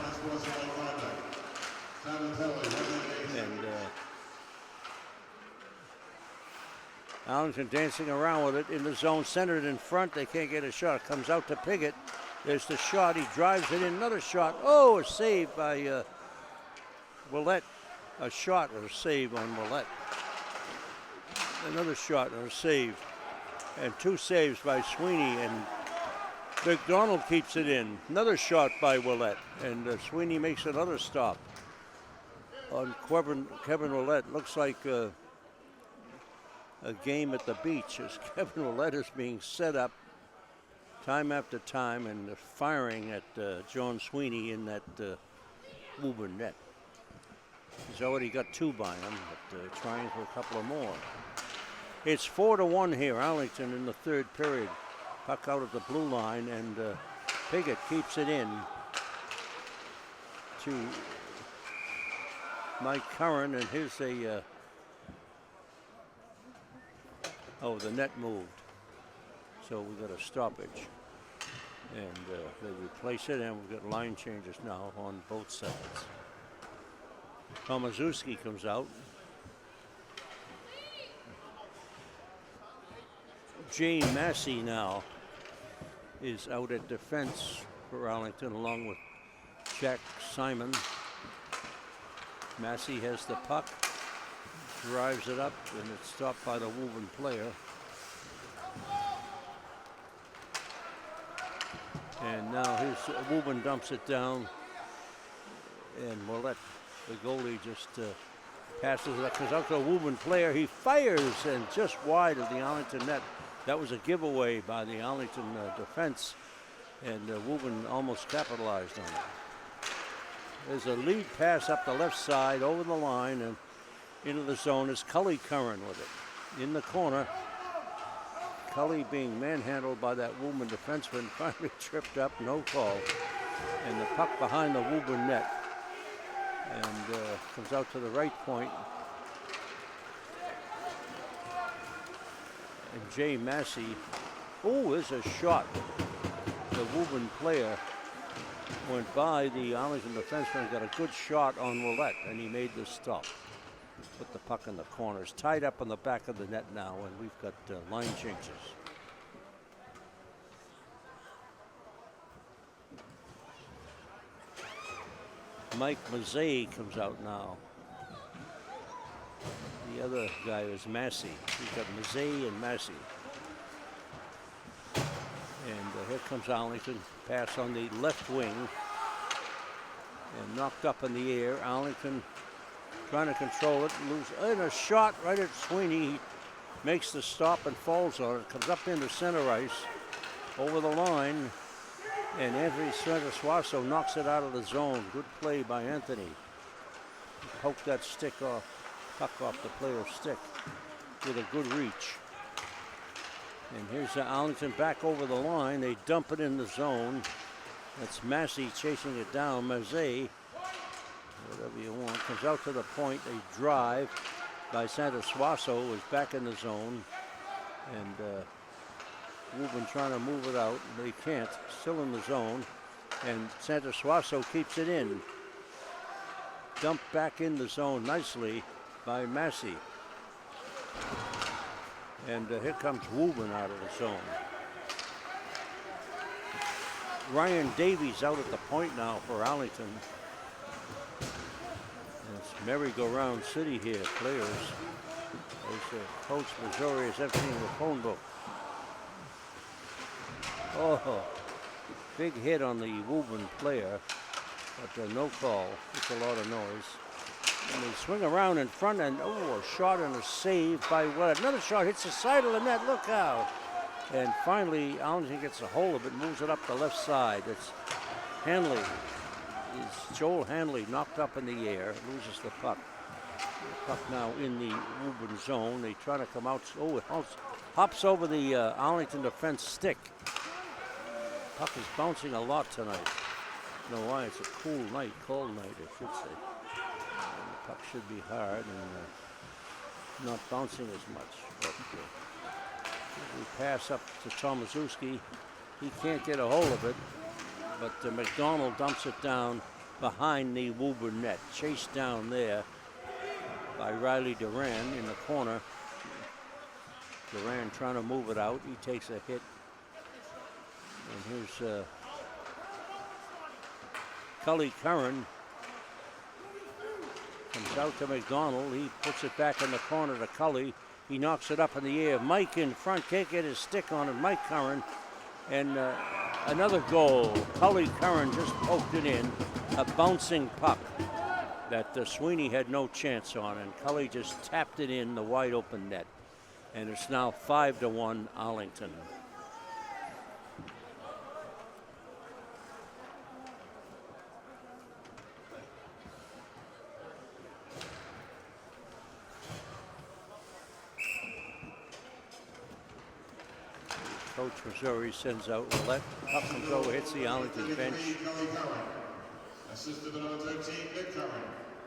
And Arlington dancing around with it in the zone, centered in front. They can't get a shot. Comes out to Piggott. There's the shot. He drives it in. Another shot. Oh, a save by Willett. A shot or a save on Willett. Another shot and a save. And 2 saves by Sweeney, and McDonald keeps it in. Another shot by Willett, and Sweeney makes another stop on Kevin Willett. Looks like a game at the beach as Kevin Willett is being set up time after time and firing at John Sweeney in that Woburn net. He's already got 2 by him, but trying for a couple of more. It's 4-1 here, Arlington in the 3rd period. Puck out at the blue line, and Piggott keeps it in to Mike Curran, and here's a oh, the net moved, so we got a stoppage, and they replace it, and we've got line changes now on both sides. Tomaszewski comes out. Jane Massey now is out at defense for Arlington, along with Jack Simon. Massey has the puck, drives it up, and it's stopped by the Woburn player. And now Woburn dumps it down, and Willett, the goalie, just Passes it, comes out to a Woburn player. He fires and just wide of the Arlington net. That was a giveaway by the Arlington defense, and Woburn almost capitalized on it. There's a lead pass up the left side over the line and into the zone is Cully Curran with it. In the corner, Cully being manhandled by that Woburn defenseman, finally tripped up, no call. And the puck behind the Woburn net. And comes out to the right point. And Jay Massey, oh, there's a shot. The Woburn player went by the Arlington defenseman, got a good shot on Roulette, and he made the stop. Put the puck in the corners, tied up on the back of the net now, and we've got line changes. Mike Mazzei comes out now. The other guy is Massey. We've got Mazzei and Massey. And here comes Arlington. Pass on the left wing. And knocked up in the air. Arlington trying to control it. And a shot right at Sweeney. He makes the stop and falls on it. Comes up into center ice. Over the line. And Anthony Suazo knocks it out of the zone. Good play by Anthony. He poked that puck off the player's stick with a good reach. And here's Arlington back over the line. They dump it in the zone. That's Massey chasing it down. Mazzei, whatever you want, comes out to the point. They drive by Suazo is back in the zone. And Woburn trying to move it out. They can't. Still in the zone. And Suazo keeps it in. Dumped back in the zone nicely by Massey. And here comes Woburn out of the zone. Ryan Davies out at the point now for Arlington. And it's merry-go-round city here, players. As Coach Missouri is emptying the phone book. Oh, big hit on the Woburn player, but no call. It's a lot of noise. And they swing around in front, and a shot and a save by what? Another shot hits the side of the net. Look out! And finally, Arlington gets a hold of it, moves it up the left side. It's Hanley. It's Joel Hanley knocked up in the air, loses the puck. The puck now in the Woburn zone. They try to come out. Oh, it hops over the Arlington defense stick. Puck is bouncing a lot tonight. I don't know why. It's a cool night, cold night, I should say. And the puck should be hard and not bouncing as much. But we pass up to Tomaszewski. He can't get a hold of it, but McDonald dumps it down behind the Woburn net. Chased down there by Riley Duran in the corner. Duran trying to move it out. He takes a hit. And here's Cully Curran. Comes out to McDonald. He puts it back in the corner to Cully. He knocks it up in the air. Mike in front. Can't get his stick on it. Mike Curran. And another goal. Cully Curran just poked it in. A bouncing puck that Sweeney had no chance on. And Cully just tapped it in the wide open net. And it's now 5-1 Arlington. Coach Missouri sends out Roulette. Puck comes over, hits the Arlington bench. Assisted by number 13, Nick Curran.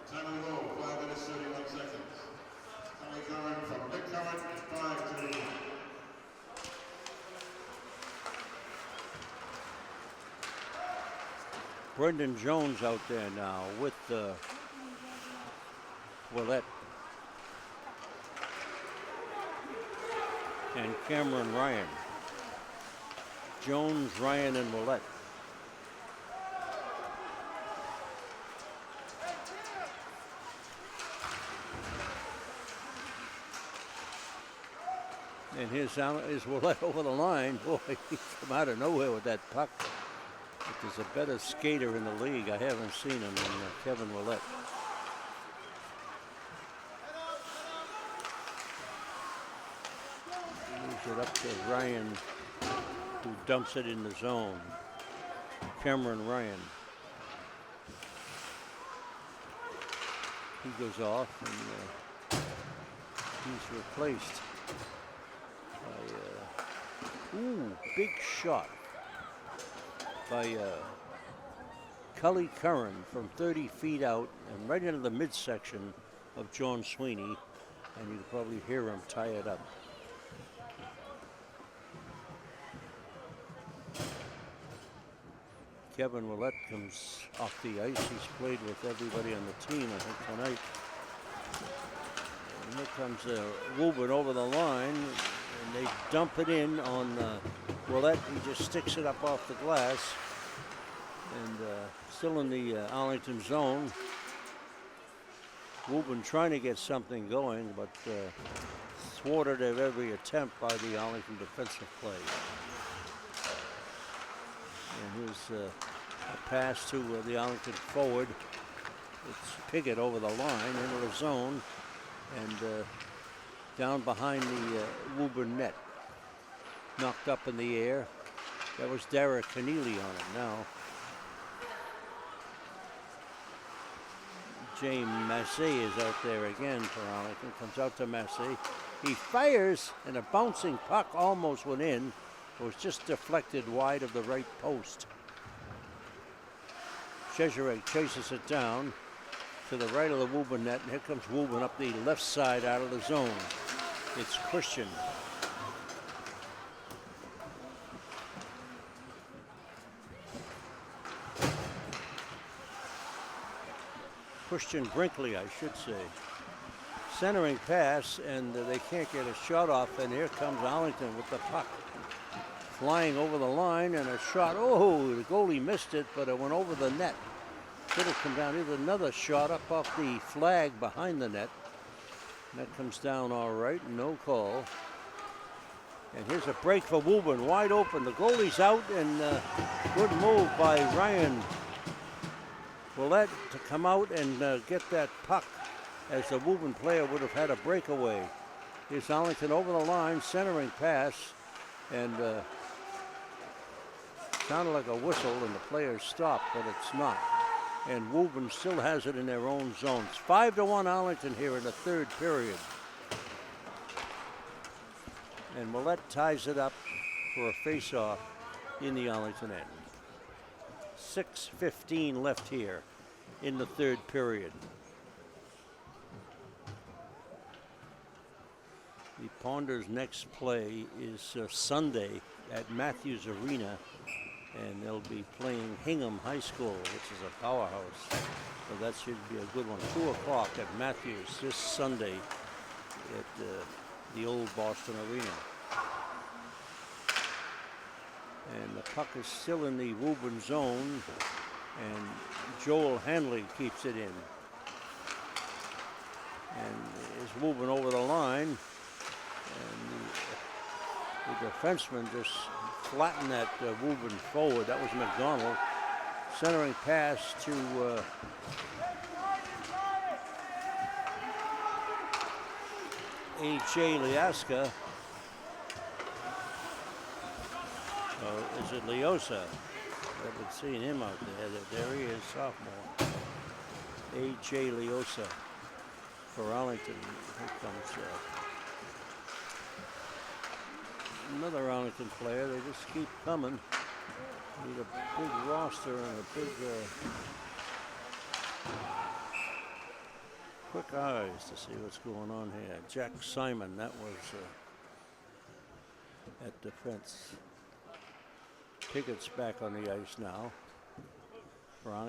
Time of the goal, 5 minutes, 31 seconds. Cully Curran from Nick Curran, 5-1. Brendan Jones out there now with Willett and Cameron Ryan. Jones, Ryan, and Willett. And here's Willett over the line. Boy, he came out of nowhere with that puck. If there's a better skater in the league, I haven't seen him, than Kevin Willett. it up to Ryan, who dumps it in the zone. Cameron Ryan. He goes off, and he's replaced by, big shot by Cully Curran from 30 feet out and right into the midsection of John Sweeney, and you can probably hear him tie it up. Kevin Willett comes off the ice. He's played with everybody on the team, I think, tonight. And here comes Woburn over the line, and they dump it in on Willett. He just sticks it up off the glass. And still in the Arlington zone. Woburn trying to get something going, but thwarted at every attempt by the Arlington defensive play. And here's a pass to the Arlington forward. It's Piggott over the line into the zone and down behind the Woburn net. Knocked up in the air. That was Derek Keneally on it now. James Massey is out there again for Arlington. Comes out to Massey. He fires, and a bouncing puck almost went in. It was just deflected wide of the right post. Chezarek chases it down to the right of the Woburn net, and here comes Woburn up the left side out of the zone. It's Christian. Christian Brinkley, I should say. Centering pass, and they can't get a shot off, and here comes Arlington with the puck. Flying over the line, and a shot. Oh, the goalie missed it, but it went over the net. Could have come down. Here's another shot up off the flag behind the net. And that comes down all right, no call. And here's a break for Woburn, wide open. The goalie's out, and good move by Ryan Willett to come out and get that puck, as the Woburn player would have had a breakaway. Here's Arlington over the line, centering pass, and sounded like a whistle, and the players stopped, but it's not. And Woburn still has it in their own zones. 5-1 Arlington here in the third period. And Willett ties it up for a face-off in the Arlington end. 6:15 left here in the third period. The Ponders' next play is Sunday at Matthews Arena, and they'll be playing Hingham High School, which is a powerhouse. So that should be a good one. 2 o'clock at Matthews this Sunday at the old Boston Arena. And the puck is still in the Woburn zone, and Joel Hanley keeps it in. And is Woburn over the line, and the defenseman just flattened that Woburn forward. That was McDonald. Centering pass to A.J. Liaska. Or is it Leosa? I haven't seen him out there. There he is, sophomore. A.J. Leosa for Arlington. Here comes another Arlington player. They just keep coming. Need a big roster and a big quick eyes to see what's going on here. Jack Simon, that was at defense. Piggott's back on the ice now.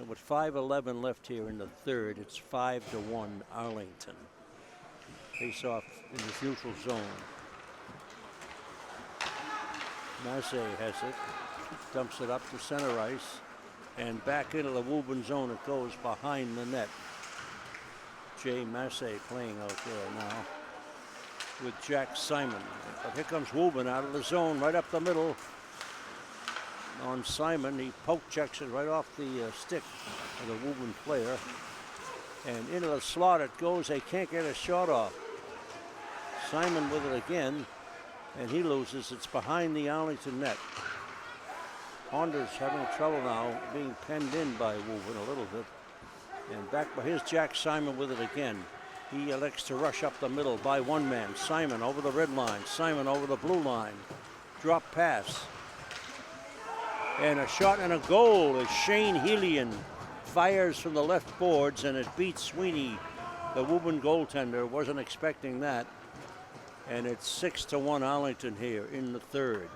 With 5:11 left here in the third, it's 5-1 Arlington. Face off in the neutral zone. Massey has it, dumps it up to center ice, and back into the Woburn zone it goes behind the net. Jay Massey playing out there now with Jack Simon. But here comes Woburn out of the zone, right up the middle. On Simon, he poke checks it right off the stick of the Woburn player. And into the slot it goes. They can't get a shot off. Simon with it again. and he loses. It's behind the Arlington net. Ponders having trouble now, being penned in by Woburn a little bit. And back, but here's Jack Simon with it again. He elects to rush up the middle by one man. Simon over the red line. Simon over the blue line. Drop pass. And a shot and a goal as Shane Helian fires from the left boards, and it beats Sweeney. The Woburn goaltender wasn't expecting that. And it's 6-1 Arlington here in the third.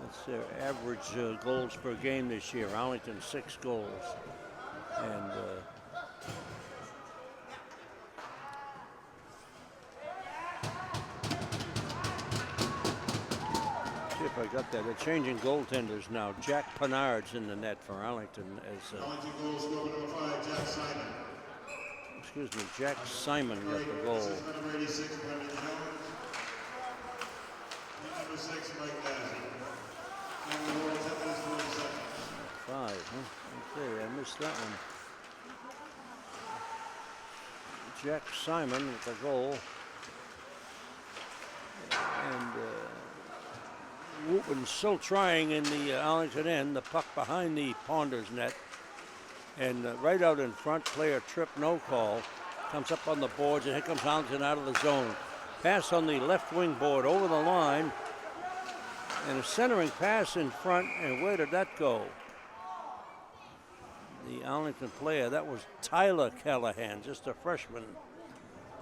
That's their average goals per game this year. Arlington 6 goals. And see if I got that. They're changing goaltenders now. Jack Penard's in the net for Arlington as Arlington goal scorer number 5, Jack Simon. excuse me, Jack Simon got the goal. This is number 86, Brendan Jones. And number 6, Mike Massey. Number 4, 10 minutes, 40 seconds. 5, huh? Okay, I missed that one. Jack Simon with the goal. And Woburn still trying in the Arlington end. The puck behind the Ponders net. And right out in front, player trip, no call. Comes up on the boards, and here comes Arlington out of the zone. Pass on the left wing board over the line. And a centering pass in front, and where did that go? The Arlington player, that was Tyler Callahan, just a freshman.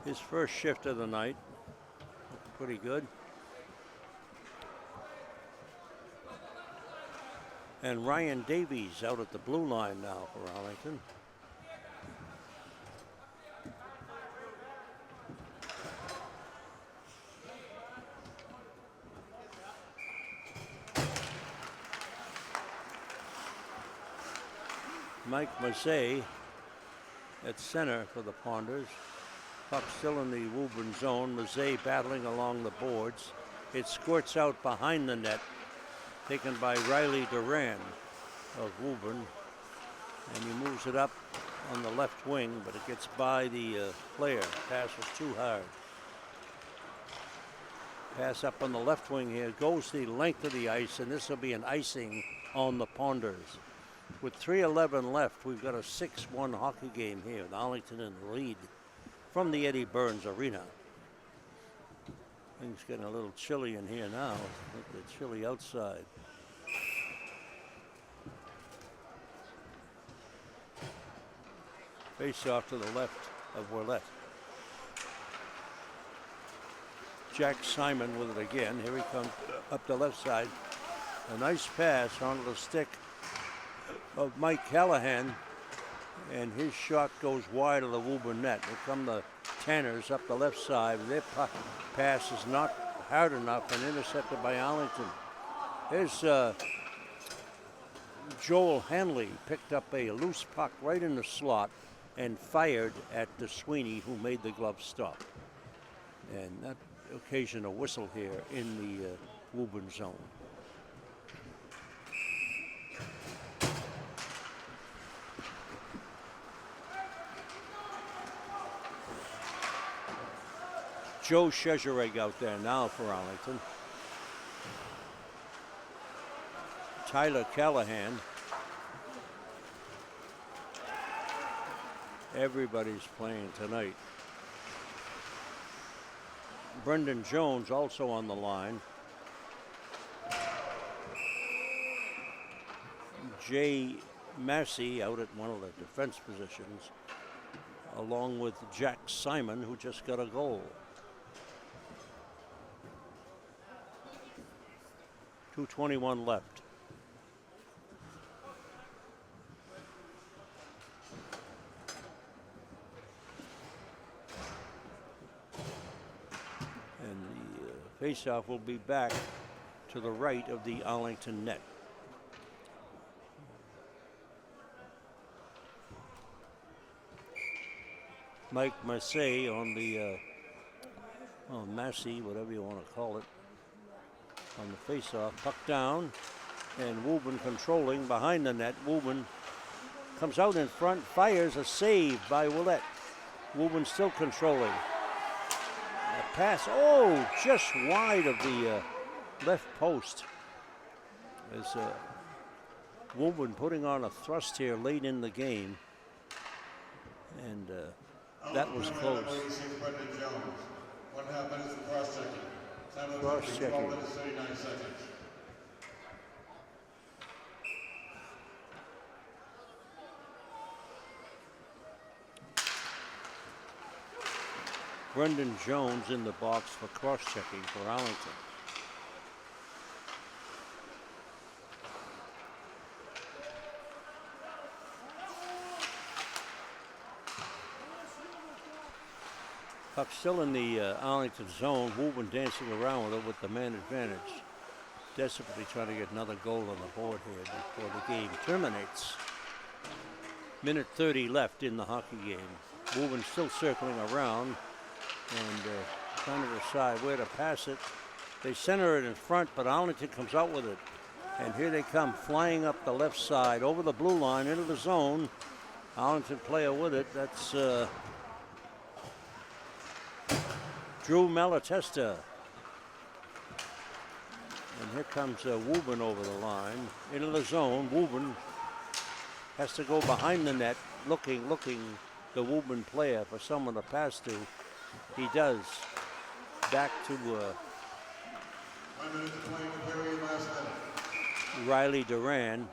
His first shift of the night. Pretty good. And Ryan Davies out at the blue line now for Arlington. Mike Mazzei at center for the Ponders. Puck still in the Woburn zone. Mazzei battling along the boards. It squirts out behind the net. Taken by Riley Duran of Woburn. And he moves it up on the left wing, but it gets by the player. Pass was too hard. Pass up on the left wing here. Goes the length of the ice, and this will be an icing on the Ponders. With 3:11 left, we've got a 6-1 hockey game here. Arlington in the lead from the Eddie Burns Arena. Things getting a little chilly in here now. I think they're chilly outside. Face off to the left of Ouellette. Jack Simon with it again. Here he comes up the left side. A nice pass onto the stick of Mike Callahan, and his shot goes wide of the Woburn net. Here come the Tanners up the left side. Their pass is not hard enough and intercepted by Arlington. There's Joel Hanley picked up a loose puck right in the slot and fired at the Sweeney, who made the glove stop. And that occasioned a whistle here in the Woburn zone. Joe Chezereg out there now for Arlington. Tyler Callahan. Everybody's playing tonight. Brendan Jones also on the line. Jay Massey out at one of the defense positions, along with Jack Simon, who just got a goal. 2:21 left. And the faceoff will be back to the right of the Arlington net. Mike Massey on the Massey, whatever you want to call it, on the faceoff. Puck down, and Woburn controlling behind the net. Woburn comes out in front, fires a save by Ouellette. Woburn still controlling. A pass, oh, just wide of the left post. As Woburn putting on a thrust here late in the game. And that was close. 1.5 minutes of cross-checking. Cross-checking. 12 minutes, 39 seconds. Brendan Jones in the box for cross-checking for Arlington. Puck still in the Arlington zone. Woburn dancing around with it with the man advantage. Desperately trying to get another goal on the board here before the game terminates. Minute 30 left in the hockey game. Woburn still circling around and trying to decide where to pass it. They center it in front, but Arlington comes out with it. And here they come flying up the left side over the blue line into the zone. Arlington player with it. That's Drew Malatesta. And here comes Woburn over the line into the zone. Woburn has to go behind the net, looking the Woburn player for someone to pass to. He does. Back to 1 minute to play in the period, last minute. Riley Duran.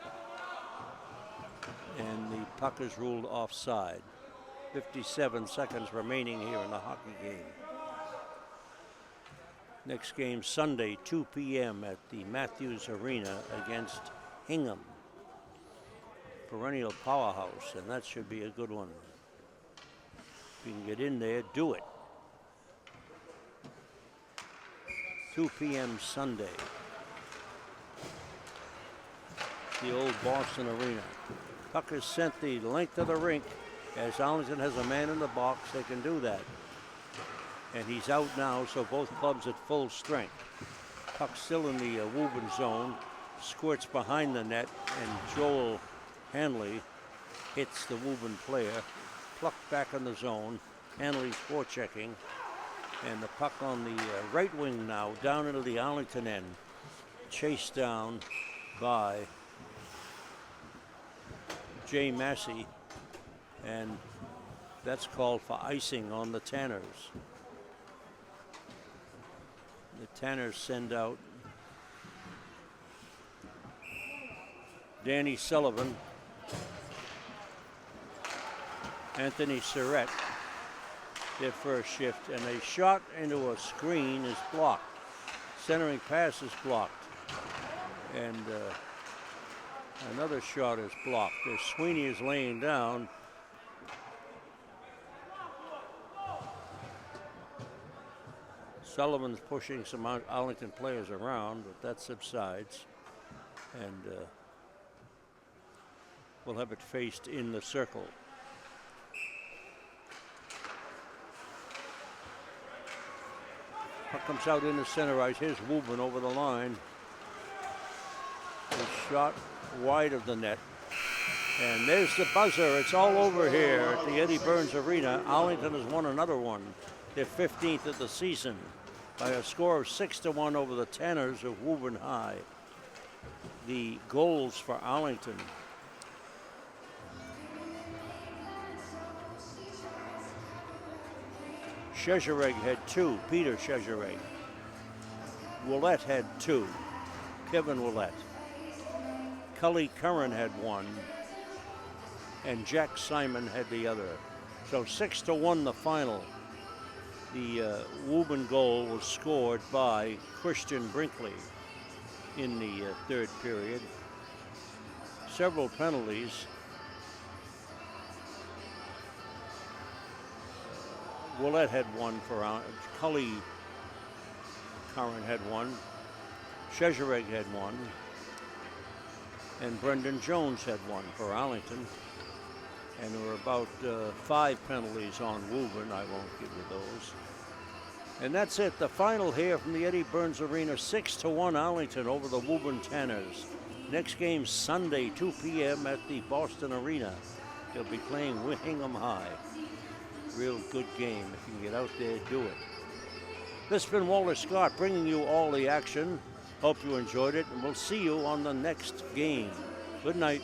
And the puck is ruled offside. 57 seconds remaining here in the hockey game. Next game Sunday, 2 p.m. at the Matthews Arena against Hingham. Perennial powerhouse, and that should be a good one. If you can get in there, do it. 2 p.m. Sunday. The old Boston Arena. Puck is sent the length of the rink. As Arlington has a man in the box, they can do that. And he's out now, so both clubs at full strength. Puck still in the Woburn zone, squirts behind the net, and Joel Hanley hits the Woburn player, plucked back in the zone. Hanley's forechecking, and the puck on the right wing now, down into the Arlington end, chased down by Jay Massey, and that's called for icing on the Tanners. The Tanners send out Danny Sullivan, Anthony Surratt, their first shift, and a shot into a screen is blocked. Centering pass is blocked. And another shot is blocked. As Sweeney is laying down. Sullivan's pushing some Arlington players around, but that subsides. And we'll have it faced in the circle. Puck comes out in the center ice. Here's Woburn over the line. A shot wide of the net. And there's the buzzer. It's all over here at the Eddie Burns Arena. Arlington has won another one. Their 15th of the season by a score of 6-1 over the Tanners of Woburn High. The goals for Arlington. Shezhereg had 2, Peter Shezhereg. Willett had 2, Kevin Willett. Cully Curran had 1, and Jack Simon had the other. So 6-1 the final. The Woburn goal was scored by Christian Brinkley in the third period. Several penalties. Willett had 1 for Cully Curran had 1. Shezhereg had 1. And Brendan Jones had 1 for Arlington. And there were about 5 penalties on Woburn. I won't give you those. And that's it. The final here from the Eddie Burns Arena. 6-1 Arlington over the Woburn Tanners. Next game Sunday, 2 p.m. at the Boston Arena. They'll be playing Hingham High. real good game. If you can get out there, do it. This has been Walter Scott bringing you all the action. Hope you enjoyed it, and we'll see you on the next game. Good night.